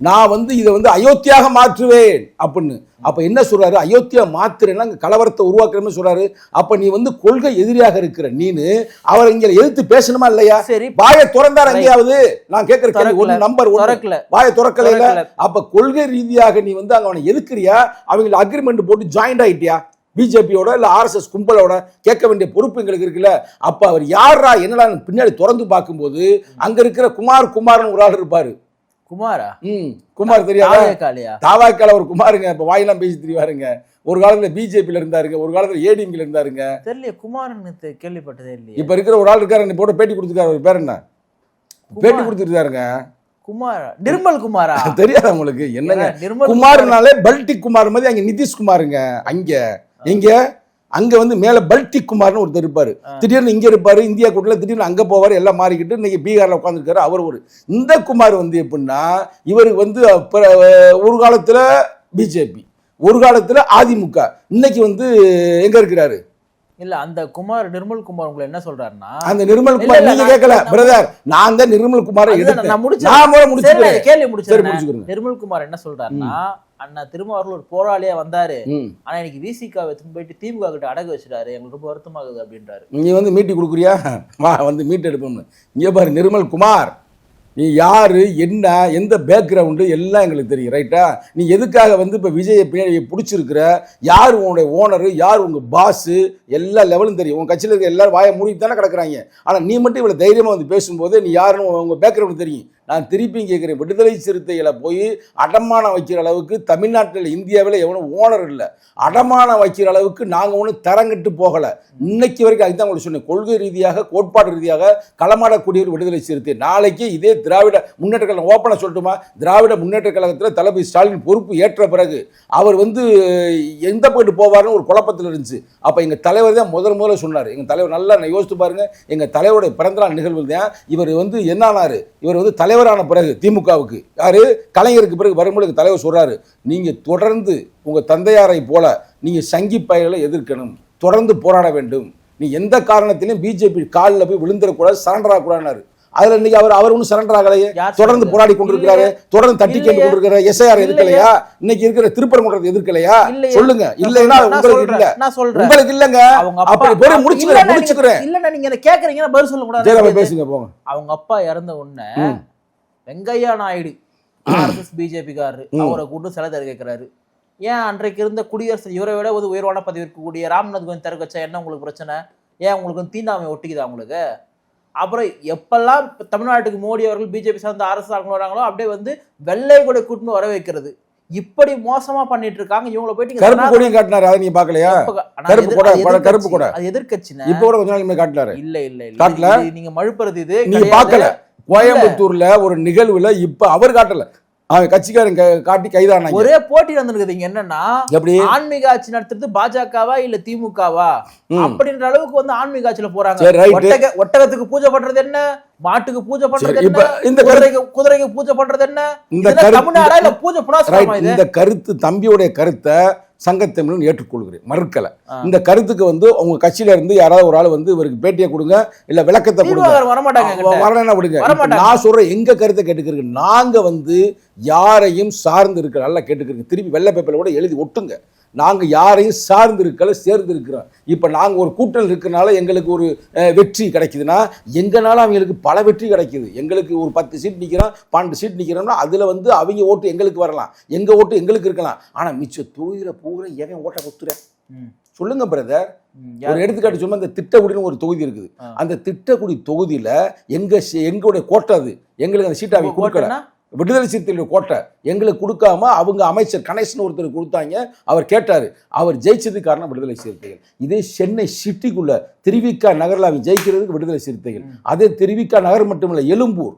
நான் வந்து இதை வந்து அயோத்தியாக மாற்றுவேன் அப்படின்னு. அப்ப என்ன சொல்றாரு? அயோத்தியா மாத்துறேன்னா கலவரத்தை உருவாக்குறேன்னு சொல்றாரு. அப்ப நீ வந்து கொள்கை எதிரியாக இருக்கிற நீனு அவர் இங்க எதிர்த்து பேசணுமா இல்லையா? சரி, வாயை திறந்தார் எங்கேயாவது? நான் கேட்கிற கேள்வி ஒன்று, நம்பர் ஒன்று, வாயை திறக்கல. அப்ப கொள்கை ரீதியாக நீ வந்து அங்க அவனை எதுக்குறியா? அவங்க அக்ரிமெண்ட் போட்டு ஜாயிண்ட் ஆயிட்டியா பிஜேபியோட இல்ல ஆர்எஸ்எஸ் கும்பலோட? கேட்க வேண்டிய பொறுப்பு எங்களுக்கு இருக்குல்ல. அப்ப அவர் யாரா என்னடா பின்னாடி திறந்து பார்க்கும்போது அங்க இருக்கிற குமார்னு ஒரு ஆள் இருப்பாரு. குமாரா? குமார் தெரியாதா? தாவாக்கால ஒரு குமாருங்க, இப்ப வாயெல்லாம் பேசி தெரியாருங்க. ஒரு காலத்துல பிஜேபியில இருந்தாருங்க, ஒரு காலத்துல ஏடிஎம்ல இருந்தாருங்க. தெரியல, குமார்னு கேள்விப்பட்டதே இல்லையே. இப்ப இருக்கிற ஒரு ஆள் இருக்காரு, போட்டு பேட்டி கொடுத்துருக்காரு. அவர் பேர் என்ன? பேட்டி கொடுத்துருக்காருங்க. குமார், நிர்மல் குமாரா? தெரியாதா உங்களுக்கு? என்னங்க குமார்னாலே பல்டிக் குமார் மாதிரி அங்க நிதிஷ்குமாருங்க. அங்க எங்க அங்க வந்து மேல பல்டிக் குமார்னு ஒருத்தர் இருப்பாரு. திடீர்னு இங்க இருப்பாரு, இந்தியா கூட்டல, திடீர்னு அங்க போவாரு, எல்லாம் மாறிக்கிட்டு இன்னைக்கு பீகார்ல உட்காந்துருக்காரு. அவர் ஒரு இந்த குமார் வந்து எப்படின்னா, இவருக்கு வந்து ஒரு காலத்துல பிஜேபி, ஒரு காலத்துல அதிமுக, இன்னைக்கு வந்து எங்க இருக்கிறாரு? இல்ல, அந்த குமார், நிர்மல் குமார் உங்களை என்ன சொல்றாருன்னா, அந்த நிர்மல் குமார் நீங்க கேட்கல பிரதர், நான் தான் நிர்மல் குமாரை எதிர்த்தேன். கேள்வி முடிச்சிருக்கேன். நிர்மல் குமார் என்ன சொல்றாருன்னா, அண்ணா திருமாவளவன் ஒரு போராளியா வந்தாரு, ஆனா இன்னைக்கு விசிகாவை போயிட்டு திமுக கிட்ட அடகு வச்சுட்டாரு, எங்களுக்கு ரொம்ப வருத்தமாகுது அப்படின்றாரு. நீ வந்து மீட்டி கொடுக்குறியா? வந்து மீட் எடுப்போம்னு. இங்க பாரு நிர்மல் குமார், நீ யாரு, என்ன, எந்த பேக்ரவுண்டு எல்லாம் எங்களுக்கு தெரியும். ரைட்டா? நீ எதுக்காக வந்து இப்போ விஜயை பிடிச்சிருக்கிற, யார் உன்னுடைய ஓனரு, யார் உங்கள் பாஸு, எல்லா லெவலும் தெரியும். உங்கள் கட்சியில் இருக்க எல்லாரும் வாயை மூடிட்டு தானே கிடக்குறாங்க. ஆனால் நீ மட்டும் இவ்வளோ தைரியமாக வந்து பேசும்போது நீ யாருன்னு உங்கள் பேக்ரவுண்டு தெரியும். நான் திருப்பியும் கேட்குறேன், விடுதலை சிறுத்தைகளை போய் அடமானம் வைக்கிற அளவுக்கு தமிழ்நாட்டில், இந்தியாவில் எவனும் ஓனர் இல்லை. அடமானம் வைக்கிற அளவுக்கு நாங்கள் ஒன்றும் தரங்கிட்டு போகலை. இன்னைக்கு வரைக்கும் அதுதான் உங்களுக்கு சொன்னேன். கொள்கை ரீதியாக, கோட்பாடு ரீதியாக களமாடக்கூடிய ஒரு விடுதலை சிறுத்தை. நாளைக்கு இதே திராவிட முன்னேற்ற கழகம், ஓப்பனாக சொல்லட்டுமா, திராவிட முன்னேற்ற கழகத்தில் தளபதி ஸ்டாலின் பொறுப்பு ஏற்ற பிறகு அவர் வந்து எந்த போயிட்டு போவார்னு ஒரு குழப்பத்தில் இருந்துச்சு. அப்போ எங்கள் தலைவர் தான் முதல்ல சொன்னார். எங்கள் தலைவர் நல்லா யோசித்து பாருங்க, எங்கள் தலைவருடைய பிறந்தநாள் நிகழ்வு தான் இவர் வந்து என்னானார். இவர் வந்து தலைவரான பிறகு திமுகவுக்கு, யாரு கலைஞருக்கு பிறகு வரும்போது தலைவர் சொல்றாரு, நீங்க தொடர்ந்து உங்க தந்தையாரை போல நீங்க சங்கி பயல்களை எதிர்க்கணும், தொடர்ந்து போராட வேண்டும், நீ எந்த காரணத்திலும் பிஜேபி காலில் போய் விழுந்துடக்கூடாது, சரண்டர் ஆகக்கூடாது. அதுல இன்னைக்கு அவர் ஒன்றும் சரண்டர் ஆகலையே, தொடர்ந்து போராடி கொண்டிருக்கிறாரு, தொடர்ந்து தட்டி கேட்டு கொண்டிருக்கிற. எஸ்ஐஆர் எதிர்க்கலையா? இன்னைக்கு இருக்கிற திருப்பரங்குன்றத்தை எதிர்க்கலையா? சொல்லுங்க. இல்லைன்னா உங்களுக்கு இல்ல, உங்களுக்கு இல்லங்க. அப்படி போய் முடிச்சுக்கிறேன். இல்ல நீங்க என்ன கேக்குறீங்க, பதில் சொல்ல கூடாது, பேசுங்க போங்க. அவங்க அப்பா இறந்த உடனே வெங்கையா நாயுடு ஆர்எஸ்எஸ் பிஜேபிக்காரரு அவரை கூட்டு சிலை திறக்க வைக்கிறாரு. ஏன் அன்றைக்கு இருந்த குடியரசு இவரை விட ஒரு உயர்வான பதவி இருக்கக்கூடிய ராம்நாத் கோவிந்த் திறக்க வச்சா என்ன உங்களுக்கு பிரச்சனை? ஏன் உங்களுக்கு தீண்டாமை ஒட்டிக்குதா உங்களுக்கு? அப்புறம் எப்பெல்லாம் தமிழ்நாட்டுக்கு மோடி அவர்கள் பிஜேபி சார்ந்த அரசு ஆளுநர் வராங்களோ அப்படியே வந்து வெள்ளை கொடை கூட்டு வர வைக்கிறது. இப்படி மோசமா பண்ணிட்டு இருக்காங்க. இவங்களை போயிட்டு கருப்பு கொடியும் காட்டினாரு, அதை நீங்க பாக்கலையா? கருப்பு கொடை அது எதிர்க்கட்சினா இப்ப கூட கொஞ்ச நாள் காட்டினாரு. இல்ல காட்டல, நீங்க மழுப்புறது இது நீங்க பாக்கல. கோயம்புத்தூர்ல ஒரு நிகழ்வுல இப்ப அவர் காட்டல, அவன் கட்சிக்காரன் காட்டி கைதானாங்க. ஒரே போட்டி நடந்துருக்குது. என்னன்னா, எப்படி ஆன்மீக ஆட்சி நடத்துறது பாஜகவா இல்ல திமுகவா அப்படின்ற அளவுக்கு வந்து ஆன்மீக ஆட்சியில போறாங்க. ஒட்டகத்துக்கு பூஜை பண்றது என்ன, மாட்டுக்கு பூஜை பண்றது என்ன, இந்த குதிரைக்கு பூஜை பண்றது என்ன, இந்த பூஜை புனாசமா? இந்த கருத்து தம்பியுடைய கருத்தை சங்கத்தமிழன் ஏற்றுக்கொள்கிறேன், மறுக்கல. இந்த கருத்துக்கு வந்து உங்க கட்சியில இருந்து யாராவது ஒரு ஆள் வந்து இவருக்கு பேட்டியை கொடுங்க, இல்ல விளக்கத்தை வரலன்னா விடுங்க. நான் சொல்றேன், எங்க கருத்தை கேட்டுக்கிறீங்க. நாங்க வந்து யாரையும் சார்ந்து இருக்க, நல்லா கேட்டுக்கிறீங்க, திருப்பி வெள்ளை பேப்பர்ல கூட எழுதி ஒட்டுங்க. நாங்கள் யாரையும் சார்ந்து இருக்கல, சேர்ந்து இருக்கிறோம். இப்போ நாங்கள் ஒரு கூட்டணி இருக்கிறனால எங்களுக்கு ஒரு வெற்றி கிடைக்குதுன்னா, எங்கனால அவங்களுக்கு பல வெற்றி கிடைக்குது. எங்களுக்கு ஒரு 10 சீட் நிற்கிறோம், 12 சீட் நிற்கிறோம்னா அதில் வந்து அவங்க ஓட்டு எங்களுக்கு வரலாம், எங்கள் ஓட்டு எங்களுக்கு இருக்கலாம். ஆனால் மிச்ச தொகுதியில் பூரா ஏன் ஓட்டை கொடுத்துறேன் சொல்லுங்க பிரதர். ஒரு எடுத்துக்காட்டு சொன்னா, இந்த திட்டக்குடின்னு ஒரு தொகுதி இருக்குது. அந்த திட்டக்குடி தொகுதியில் எங்களுடைய கோட்டை, அது எங்களுக்கு அந்த சீட்டை அவங்க கொடுக்கல. விடுதலை சிறுத்தைகளுடைய கோட்டை எங்களுக்கு கொடுக்காம அவங்க அமைச்சர் கணேசன் ஒருத்தர் கொடுத்தாங்க. அவர் கேட்டார், அவர் ஜெயிச்சது காரணம் விடுதலை சிறுத்தைகள். இதே சென்னை சிட்டிக்குள்ள திருவிக்கா நகரில் அவங்க ஜெயிக்கிறதுக்கு விடுதலை சிறுத்தைகள். அதே திருவிக்கா நகர் மட்டுமில்லை, எழும்பூர்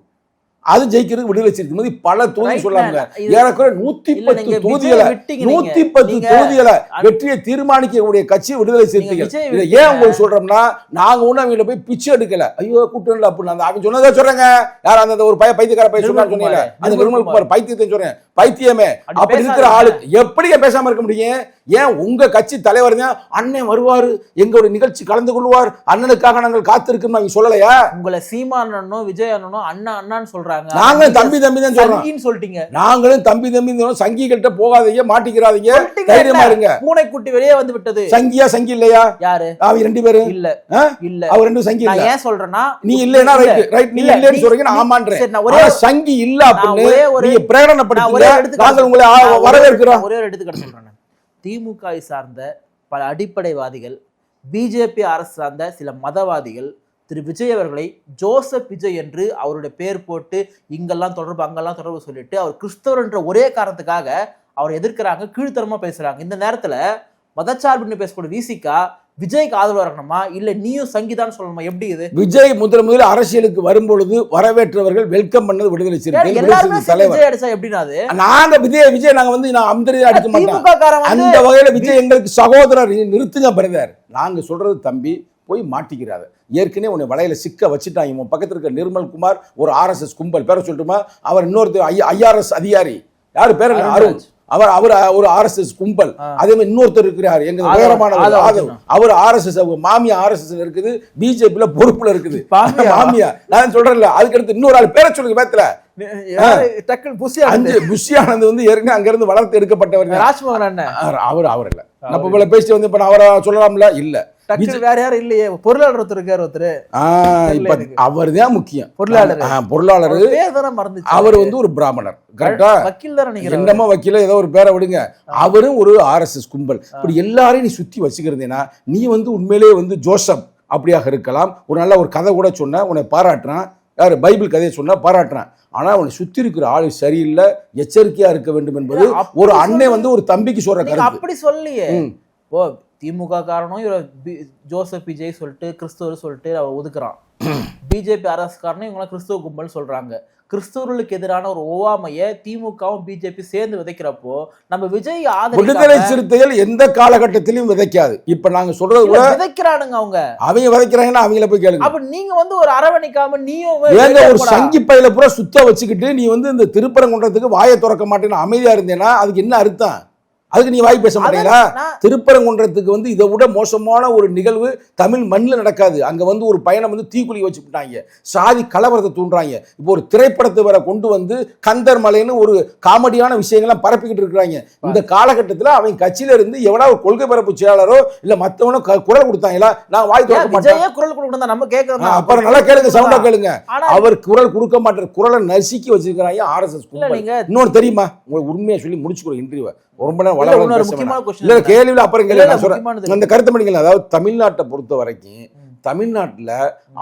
அது ஜெயிக்கிறதுக்கு விடுதலை சிறுத்தை மாதிரி பல தொகுதி Right, சொல்லாங்க. man. இது- ஏறக்குறைய இல்ல, 110 நீங்க தொகுதிகளை விஜயை விட்டீங்க நீங்க. 110 நீங்க- தொகுதிகளை வெற்றியை தீர்மானிக்கக்கூடிய கட்சி விடுதலை சிறுத்தைகள். விஜயை இதை விட்டீங்க. ஏன் உங்களுக்கு சொல்றோம்னா நாங்க ஒண்ணு அவங்கள போய் பிச்சை எடுக்கல. ஐயோ கூட்டம்ல அப்படின்னு அவங்க சொன்னதா சொல்றாங்க. யார் அந்த ஒரு பைத்தியக்கார பையன் சொன்னான்னு சொன்னீங்க. அந்த நிர்மல்குமார் பைத்தியத்தை சொல்றேன். பைத்தியமே அப்படி இருக்கிற ஆளு எப்படிங்க பேசாம இருக்க முடியும்? ஏன் உங்க கட்சி தலைவர் தான் அண்ணன் வருவாரு, எங்களுடைய நிகழ்ச்சி கலந்து கொள்வார், அண்ணனுக்காக நாங்கள் காத்திருக்கோம் அவங்க சொல்லலையா? உங்களை சீமானனும் விஜய் அண்ணனும் அண்ணா அண்ணான்னு சொல்றாங்க. நாங்க தம்பி தம்பி தான் சொல்றோம். சங்கின்னு சொல்லிட்டீங்க. நாங்களும் தம்பி தம்பி சங்கிகிட்ட போகாதீங்க, மாட்டிக்கிறாதீங்க, சொல்லிட்டீங்க தைரியமா என்ன? இருங்க. பூனைக்குட்டி வெளியே வந்து விட்டது. சங்கியா சங்கி இல்லையா? யாரு? அவங்க ரெண்டு பேரும் இல்ல ஆ? இல்ல. அவர் ரெண்டு சங்கி நான் இல்ல. ஏன் சொல்றேன்னா நீ இல்லைன்னா இல்ல. ரைட் நீ இல்ல, இல்லைன்னு நீ- சொல்றீங்க, நான் நீ- ஆமான்றேன். சரி, நான் ஒரே ஆனா சங்கி இல்ல அப்படின்னு ஒரே ஒரு- நீங்க நான் பிரகடனப்படுத்துங்க. ஒரே ஒரு எடுத்துக்காட்டு நாங்கள் உங்களை நான் வரவேற்கிறோம். ஒரே ஒரு எடுத்துக்காட்டு சொல்றேன். திமுக சார்ந்த பல அடிப்படைவாதிகள், பிஜேபி அரசு சார்ந்த சில மதவாதிகள் திரு விஜய் அவர்களை ஜோசப் விஜய் என்று அவருடைய பேர் போட்டு இங்கெல்லாம் தொடர்பு அங்கெல்லாம் தொடர்பு சொல்லிட்டு அவர் கிறிஸ்தவர் என்ற ஒரே காரணத்துக்காக அவர் எதிர்க்கிறாங்க, கீழ்த்தரமா பேசுறாங்க. இந்த நேரத்துல மதச்சார்புன்னு பேசக்கூடிய விசிகா விஜய்க்கு ஆதரவு இருக்கணுமா இல்ல நீயும் சங்கீதான்னு சொல்லணுமா? எப்படி இது? விஜய் முதலில் அரசியலுக்கு வரும்பொழுது வரவேற்றவர்கள் வெல்கம் பண்ணது விடுதலை சிறுத்தைகள், விடுதலை எல்லாருமே சிறுத்தை தலைவர். விஜய் அடிச்சா எப்படின்னா அது? நாங்க விஜய் நாங்க வந்து நான் அந்தரியா அடிக்க மாட்டோம். திமுக காரன் வந்து அந்த வகையில விஜய் எங்களுக்கு சகோதரர். நிறுத்துங்க பிரதர். நாங்க சொல்றது தம்பி போய் மாட்டிக்கிறாரு. ஏற்கனவே உன்னை வலையில சிக்க வச்சுட்டாங்க. உன் பக்கத்துல இருக்க நிர்மல்குமார் ஒரு ஆர்எஸ்எஸ் கும்பல், பேரை சொல்லட்டுமா? அவர் இன்னொருத்தர் ஐஆர்எஸ் அதிகாரி, யாரு பேர் என்ன? அருண். அவர் ஒரு ஆர்எஸ்எஸ் கும்பல். அதே மாதிரி இன்னொருத்தர் இருக்கிறார் எங்க உயரமான ஆதவ். அவர் ஆர்எஸ்எஸ் மாமியா ஆர்எஸ்எஸ் இருக்குது, பிஜேபியில பொறுப்புல இருக்குது மாமியா. நான் சொல்றேன்ல, அதுக்கு அடுத்து இன்னொரு ஆள் பேரை சொல்லுங்க பேத்துல புஷியானந்த் வந்து ஏற்கனவே அங்க இருந்து வளர்த்து எடுக்கப்பட்டவர். ராஜ்மோகன் அண்ணன் அவர் இல்ல. நம்ம இவ்வளவு பேசி வந்து இப்ப நான் அவரை சொல்லலாம்ல? இல்ல, வேற யாரும் இல்லையே. பொருளாளர் ஒருத்தர் இருக்காரு. ஒருத்தர் அவர் தான் முக்கியம். பொருளாளர் அவர் வந்து ஒரு பிராமணர். கரெக்டா? வக்கீல் தான் நினைக்கிறேன். என்னமோ வக்கீல ஏதோ ஒரு பேரை விடுங்க. அவரும் ஒரு ஆர்எஸ்எஸ் கும்பல். இப்படி எல்லாரையும் நீ சுத்தி வச்சுக்கிறதுனா நீ வந்து உண்மையிலேயே வந்து ஜோசப் அப்படியாக இருக்கலாம். ஒரு நல்ல ஒரு கதை கூட சொன்ன, உன்னை பாராட்டுறான். யாரு? பைபிள் கதையை சொன்னா பாராட்டுறான். ஆனா அவனை சுத்தி இருக்கிற ஆளு சரியில்லை, எச்சரிக்கையா இருக்க வேண்டும் என்பது ஒரு அண்ணன் வந்து ஒரு தம்பிக்கு சொல்ற கருத்து. அப்படி சொல்லியே ஓ திமுக காரணம் ஜோசப் விஜய் சொல்லிட்டு கிறிஸ்தவர் சொல்லிட்டு அவர் ஒதுக்குறான். பிஜேபி அரசு காரணம் இவங்க கிறிஸ்தவ கும்பல் சொல்றாங்க. கிறிஸ்தவர்களுக்கு எதிரான ஒரு ஒவ்வாமையை திமுகவும் பிஜேபி சேர்ந்து விதைக்கிறப்போ நம்ம விஜய் விடுதலை சிறுத்தைகள் எந்த காலகட்டத்திலும் விதைக்காது. இப்ப நாங்க சொல்றது கூட விதைக்கிறானுங்க. அவங்க விதைக்கிறாங்கன்னா அவங்கள போய் கேளுங்க. அப்ப நீங்க வந்து ஒரு அரவணைக்காம நீயும் ஏங்க ஒரு சங்கி பையில பூரா சுத்த வச்சுக்கிட்டு நீ வந்து இந்த திருப்பரங்குன்றத்துக்கு வாயை திறக்க மாட்டேன்னு அமைதியா இருந்தேன்னா அதுக்கு என்ன அர்த்தம்? அதுக்கு நீ வாய் பேச மாட்டீங்களா? திருப்பரங்குன்றத்துக்கு வந்து இதை விட மோசமான ஒரு நிகழ்வு தமிழ் மண்ணில் நடக்காது. அங்க வந்து ஒரு பையனை வந்து தீக்குழி வச்சு விட்டாங்க, சாதி கலவரத்தை தூண்டுறாங்க. இப்போ ஒரு திரைப்படத்தை வேற கொண்டு வந்து கந்தர் மலைன்னு ஒரு காமெடியான விஷயங்கள்லாம் பரப்பிக்கிட்டு இருக்கிறாங்க. இந்த காலகட்டத்தில் அவங்க கட்சியில இருந்து எவனா ஒரு கொள்கை பரப்பு செயலாளரோ இல்ல மத்தவனோ குரல் கொடுத்தாங்களா? நான் வாய் திறக்க மாட்டேன். குரல் கொடுக்கணும் நம்ம கேட்கறோம். அப்புறம் நல்லா கேளுங்க, சவுண்டா கேளுங்க. அவர் குரல் கொடுக்க மாட்டார். குரலை நசுக்கி வச்சிருக்கிறாங்க ஆர்எஸ்எஸ் கும்பல். இன்னொன்னு தெரியுமா? உங்களுக்கு உண்மையா சொல்லி முடிச்சுக்கிறோம் இன்றைய ரொம்ப கேள்வியில் அப்புறம் அந்த கருத்து பண்ணிக்கலாம். அதாவது தமிழ்நாட்டை பொறுத்த வரைக்கும் தமிழ்நாட்டில்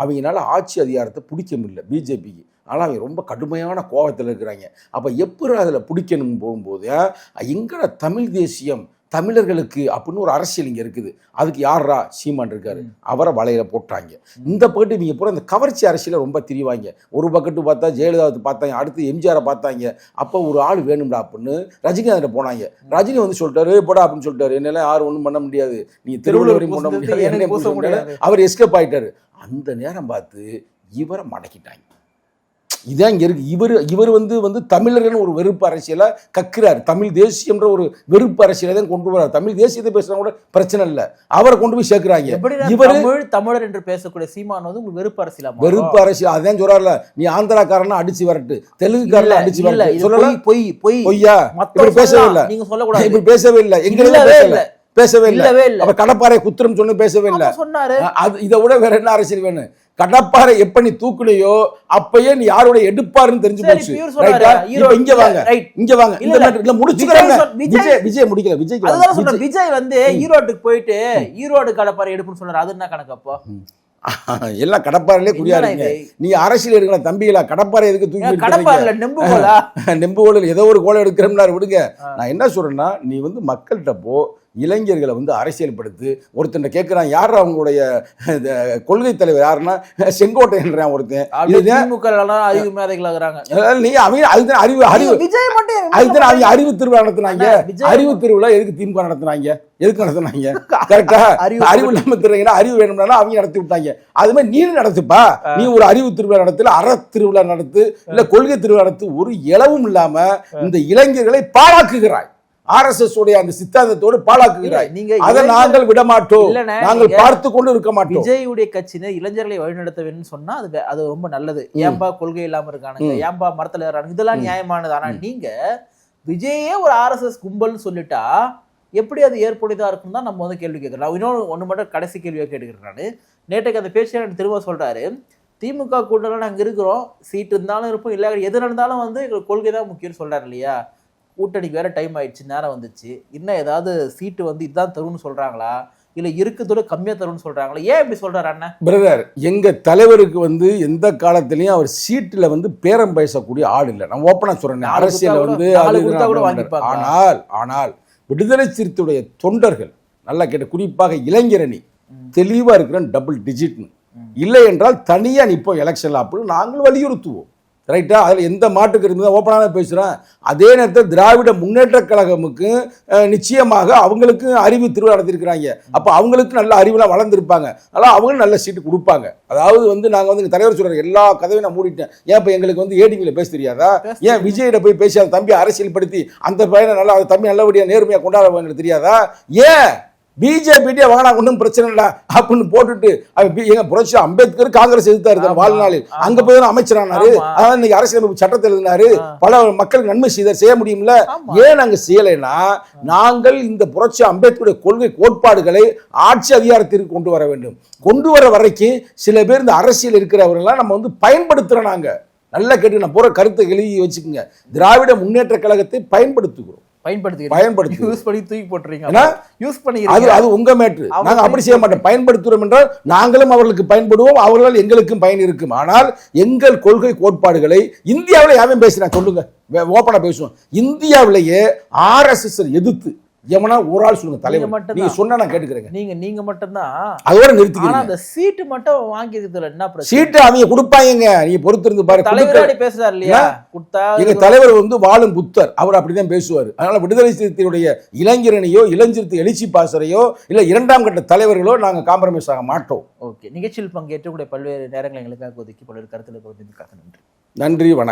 அவங்களால ஆட்சி அதிகாரத்தை பிடிக்க முடியல பிஜேபிக்கு. ஆனால் அவங்க ரொம்ப கடுமையான கோபத்தில் இருக்கிறாங்க. அப்போ எப்படி அதில் பிடிக்கணும் போகும்போது எங்கட தமிழ் தேசியம் தமிழர்களுக்கு அப்படின்னு ஒரு அரசியல் இங்கே இருக்குது. அதுக்கு யாரா? சீமான் இருக்காரு, அவரை வலையில போட்டாங்க. இந்த பக்கத்து இவங்க பூரா இந்த கவர்ச்சி அரசியலை ரொம்ப திரிவாங்க. ஒரு பக்கத்து பார்த்தா ஜெயலலிதாவை பார்த்தாங்க, அடுத்து எம்ஜிஆரை பார்த்தாங்க. அப்போ ஒரு ஆள் வேணும்டா அப்படின்னு ரஜினிகாந்த் போனாங்க. ரஜினி வந்து சொல்லிட்டாரு போடா அப்படின்னு சொல்லிட்டாரு. என்னால யாரும் ஒன்றும் பண்ண முடியாது, நீ திருவள்ளுவரையும் பண்ண முடியாது. அவர் எஸ்கேப் ஆயிட்டாரு. அந்த நேரம் பார்த்து இவரை மடக்கிட்டாங்க. இதான் இங்க இருக்கு. இவர் வந்து தமிழர்கள் ஒரு வெறுப்பு அரசியலை கக்கிறார். தமிழ் தேசியம்ன்ற ஒரு வெறுப்பு அரசியலை தான் கொண்டு வர்றார். தமிழ் தேசியத்தை பேசுறா கூட பிரச்சனை இல்லை, அவரை கொண்டு போய் சேர்க்கிறாங்க. இவர் தமிழர் என்று பேசக்கூடிய சீமான் வந்து உங்களுக்கு வெறுப்பு அரசியல். வெறுப்பு அரசியல் அதான் சொல்றாருல, நீ ஆந்திராக்காரனா அடிச்சு வரட்டு, தெலுங்குக்காரனா அடிச்சு வரட்டு. சொல்லலாம் பொய்யா? இப்படி பேசவே இல்லை. நீங்க சொல்லக்கூடாது. இப்படி பேசவே இல்லை. எங்க பேசவே இல்லை. அப்ப கடப்பாறை குத்திரம் சொன்னு பேசவே இல்லை. இதை விட வேற என்ன அரசியல் வேணும்? கடப்பாறை எப்ப நீ தூக்குலையோ அப்பயே நீ யாரோட எடுப்பாருன்னு தெரிஞ்சு போச்சு. இங்க வாங்க இந்த மேட்டர்ல முடிச்சுக்கறாங்க. விஜய் முடிக்கல. விஜய் வந்து ஈரோட்டுக்கு போயிட்டு ஈரோடு கடப்பாறை எடுப்புன்னு சொன்னாரு. அது என்ன கணக்கு? அப்போ எல்லாம் கடப்பாறையிலே குறியாருங்க. நீங்க அரசியல் எடுக்கிற தம்பிகளா? கடப்பாறை எதுக்கு தூக்கி நெம்புகோல ஏதோ ஒரு கோலை எடுக்கிறோம்னா விடுங்க. நான் என்ன சொல்றேன்னா, நீ வந்து மக்கள்கிட்ட போ, இளைஞர்களை வந்து அரசியல்படுத்து. ஒருத்தன் கேட்குறான், யார் அவங்களுடைய கொள்கை தலைவர் யாருன்னா செங்கோட்டையன்றான் ஒருத்தன். அறிவு மேதைகளாகிறாங்க. நீ அவங்க அதுதான் அறிவு விஜய் மட்டும் அதுதான் அவங்க அறிவு திருவிழா நடத்துனாங்க. அறிவு திருவிழா எதுக்கு திமுக நடத்துனாங்க? எதுக்கு நடத்துனாங்க? கரெக்டா? அறிவு இல்லாம திருவிழா, அறிவு வேணும்னா அவங்க நடத்தி விட்டாங்க. அது மாதிரி நீ நடத்துப்பா. நீ ஒரு அறிவு திருவிழா நடத்துல, அற திருவிழா நடத்து, இல்ல கொள்கை திருவிழா நடத்து. ஒரு இளவும் இல்லாம இந்த இளைஞர்களை பாழாக்குகிறாய். RSS உடைய அந்த சித்தாந்தத்தோடு பாழாக்குகிறாய். அதை நாங்கள் விட மாட்டோம். நாங்கள் பார்த்து கொண்டு இருக்க மாட்டோம். விஜயுடைய கட்சியினர் இளைஞர்களை வழிநடத்த வேண்டும் சொன்னா அது ரொம்ப நல்லது. ஏன்பா கொள்கை இல்லாம இருக்கானுங்க, ஏன்பா மரத்துல ஏறானுங்க, இதெல்லாம் நியாயமானது. ஆனா நீங்க விஜயே ஒரு RSS கும்பல்னு சொல்லிட்டா எப்படி அது ஏற்புடையதா இருக்கும் தான் நம்ம வந்து கேள்வி கேட்கிறோம். நான் இன்னொன்று ஒன்று மட்டும் கடைசி கேள்வியாக கேட்டுக்கிறேன். நான் நேற்றுக்கு அந்த பேச்சு எனக்கு திரும்ப சொல்றாரு, திமுக கூட்டணியில் நாங்கள் இருக்கிறோம், சீட்டு இருந்தாலும் இருப்போம், இல்லை எது நடந்தாலும் வந்து எங்களுக்கு கொள்கை தான் முக்கியம்னு சொல்றாரு இல்லையா? கூட்டணிக்கு வேற டைம் ஆயிடுச்சு, நேரம் வந்துச்சு, இன்னும் ஏதாவது சீட்டு வந்து இதுதான் தரும்னு சொல்றாங்களா, இல்லை இருக்குதோட கம்மியாக தரும்னு சொல்றாங்களா? ஏன் இப்படி சொல்றாரு அண்ணன்? பிரதர், எங்க தலைவருக்கு வந்து எந்த காலத்திலையும் அவர் சீட்டுல வந்து பேரம் பேசக்கூடிய ஆள் இல்லை. நான் ஓப்பனா சொல்றேன். அரசியல் வந்து ஆனால் விடுதலை சிறுத்தையுடைய தொண்டர்கள் நல்லா கேட்ட, குறிப்பாக இளைஞரணி தெளிவா இருக்கிற டபுள் டிஜிட்னு, இல்லை என்றால் தனியா நிற்போம் எலெக்ஷன்ல அப்படின்னு நாங்கள் வலியுறுத்துவோம். ரைட்டா? அதில் எந்த மாட்டுக்கு இருந்தால் ஓப்பனாக பேசுகிறேன். அதே நேரத்தில் திராவிட முன்னேற்ற கழகமுக்கு நிச்சயமாக அவங்களுக்கு அறிவு திருவிழா நடத்திருக்கிறாங்க. அப்போ அவங்களுக்கு நல்ல அறிவுலாம் வளர்ந்துருப்பாங்க. அதனால் அவங்களும் நல்ல சீட்டு கொடுப்பாங்க. அதாவது வந்து நாங்கள் வந்து தலைவர் சொல்கிற எல்லா கதவையும் நான் மூடிட்டேன். ஏன் இப்போ எங்களுக்கு வந்து ஏடிவியில் பேச தெரியாதா? ஏன் விஜயிட போய் பேசி அந்த தம்பி அரசியல்படுத்தி அந்த பையனை நல்லா அந்த தம்பி நல்லபடியாக நேர்மையாக கொண்டாட எங்களுக்கு தெரியாதா? ஏன் பிஜேபிட்டே வாங்கினா ஒன்றும் பிரச்சனை இல்லை அப்படின்னு போட்டுட்டு எங்க புரட்சி அம்பேத்கர் காங்கிரஸ் எதிர்த்தா இருந்தார் வாழ்நாளில். அங்க போய் தான் அமைச்சரானாரு. அதான் இன்னைக்கு அரசியலமைப்பு சட்டத்தில் எழுதினாரு. பல மக்களுக்கு நன்மை செய்ய முடியும்ல. ஏன் நாங்க செய்யலைன்னா, நாங்கள் இந்த புரட்சி அம்பேத்கருடைய கொள்கை கோட்பாடுகளை ஆட்சி அதிகாரத்திற்கு கொண்டு வர வேண்டும். கொண்டு வர வரைக்கும் சில பேர் இந்த அரசியல் இருக்கிறவர்கள்லாம் நம்ம வந்து பயன்படுத்துறோம். நாங்க நல்லா கேட்டு நான் போற கருத்தை எழுதி வச்சுக்கோங்க. திராவிட முன்னேற்ற கழகத்தை பயன்படுத்துகிறோம். அது உங்க மேட்ரு. நாங்க அப்படி செய்ய மாட்டோம். பயன்படுத்துறோம் என்றால் நாங்களும் அவர்களுக்கு பயன்படுவோம், அவர்களால் எங்களுக்கும் பயன் இருக்கும். ஆனால் எங்கள் கொள்கை கோட்பாடுகளை இந்தியாவில் யாரும் பேசுறாங்க சொல்லுங்க, ஓப்பனா பேசுவோம். இந்தியாவிலேயே RSS எதிர்த்து எவனா ஒரு ஆள் சொல்லுங்க தலைவர். நீங்க சொன்னா நான் கேட்டுக்கிறேங்க. நீங்க மட்டும்தான் அதோட நிறுத்திக்கிறீங்க. அந்த சீட்டு மட்டும் வாங்கி இருக்குதுல என்ன பிரச்சனை? சீட்டு அவங்க கொடுப்பாங்க. நீங்க பொறுத்து இருந்து பாருங்க. தலைவராடி பேசுறாரு இல்லையா? எங்க தலைவர் வந்து வாழும் புத்தர், அவர் அப்படிதான் பேசுவார். அதனால விடுதலை சிறுத்தையுடைய இளைஞரணியோ இளைஞர் எழுச்சி பாசறையோ இல்ல இரண்டாம் கட்ட தலைவர்களோ நாங்க காம்ப்ரமைஸ் ஆக மாட்டோம். ஓகே, நிகழ்ச்சியில் பங்கேற்று கூட பல்வேறு நேரங்கள் எங்களுக்காக ஒதுக்கி பல்வேறு கருத்துல நன்றி. நன்றி, வணக்கம்.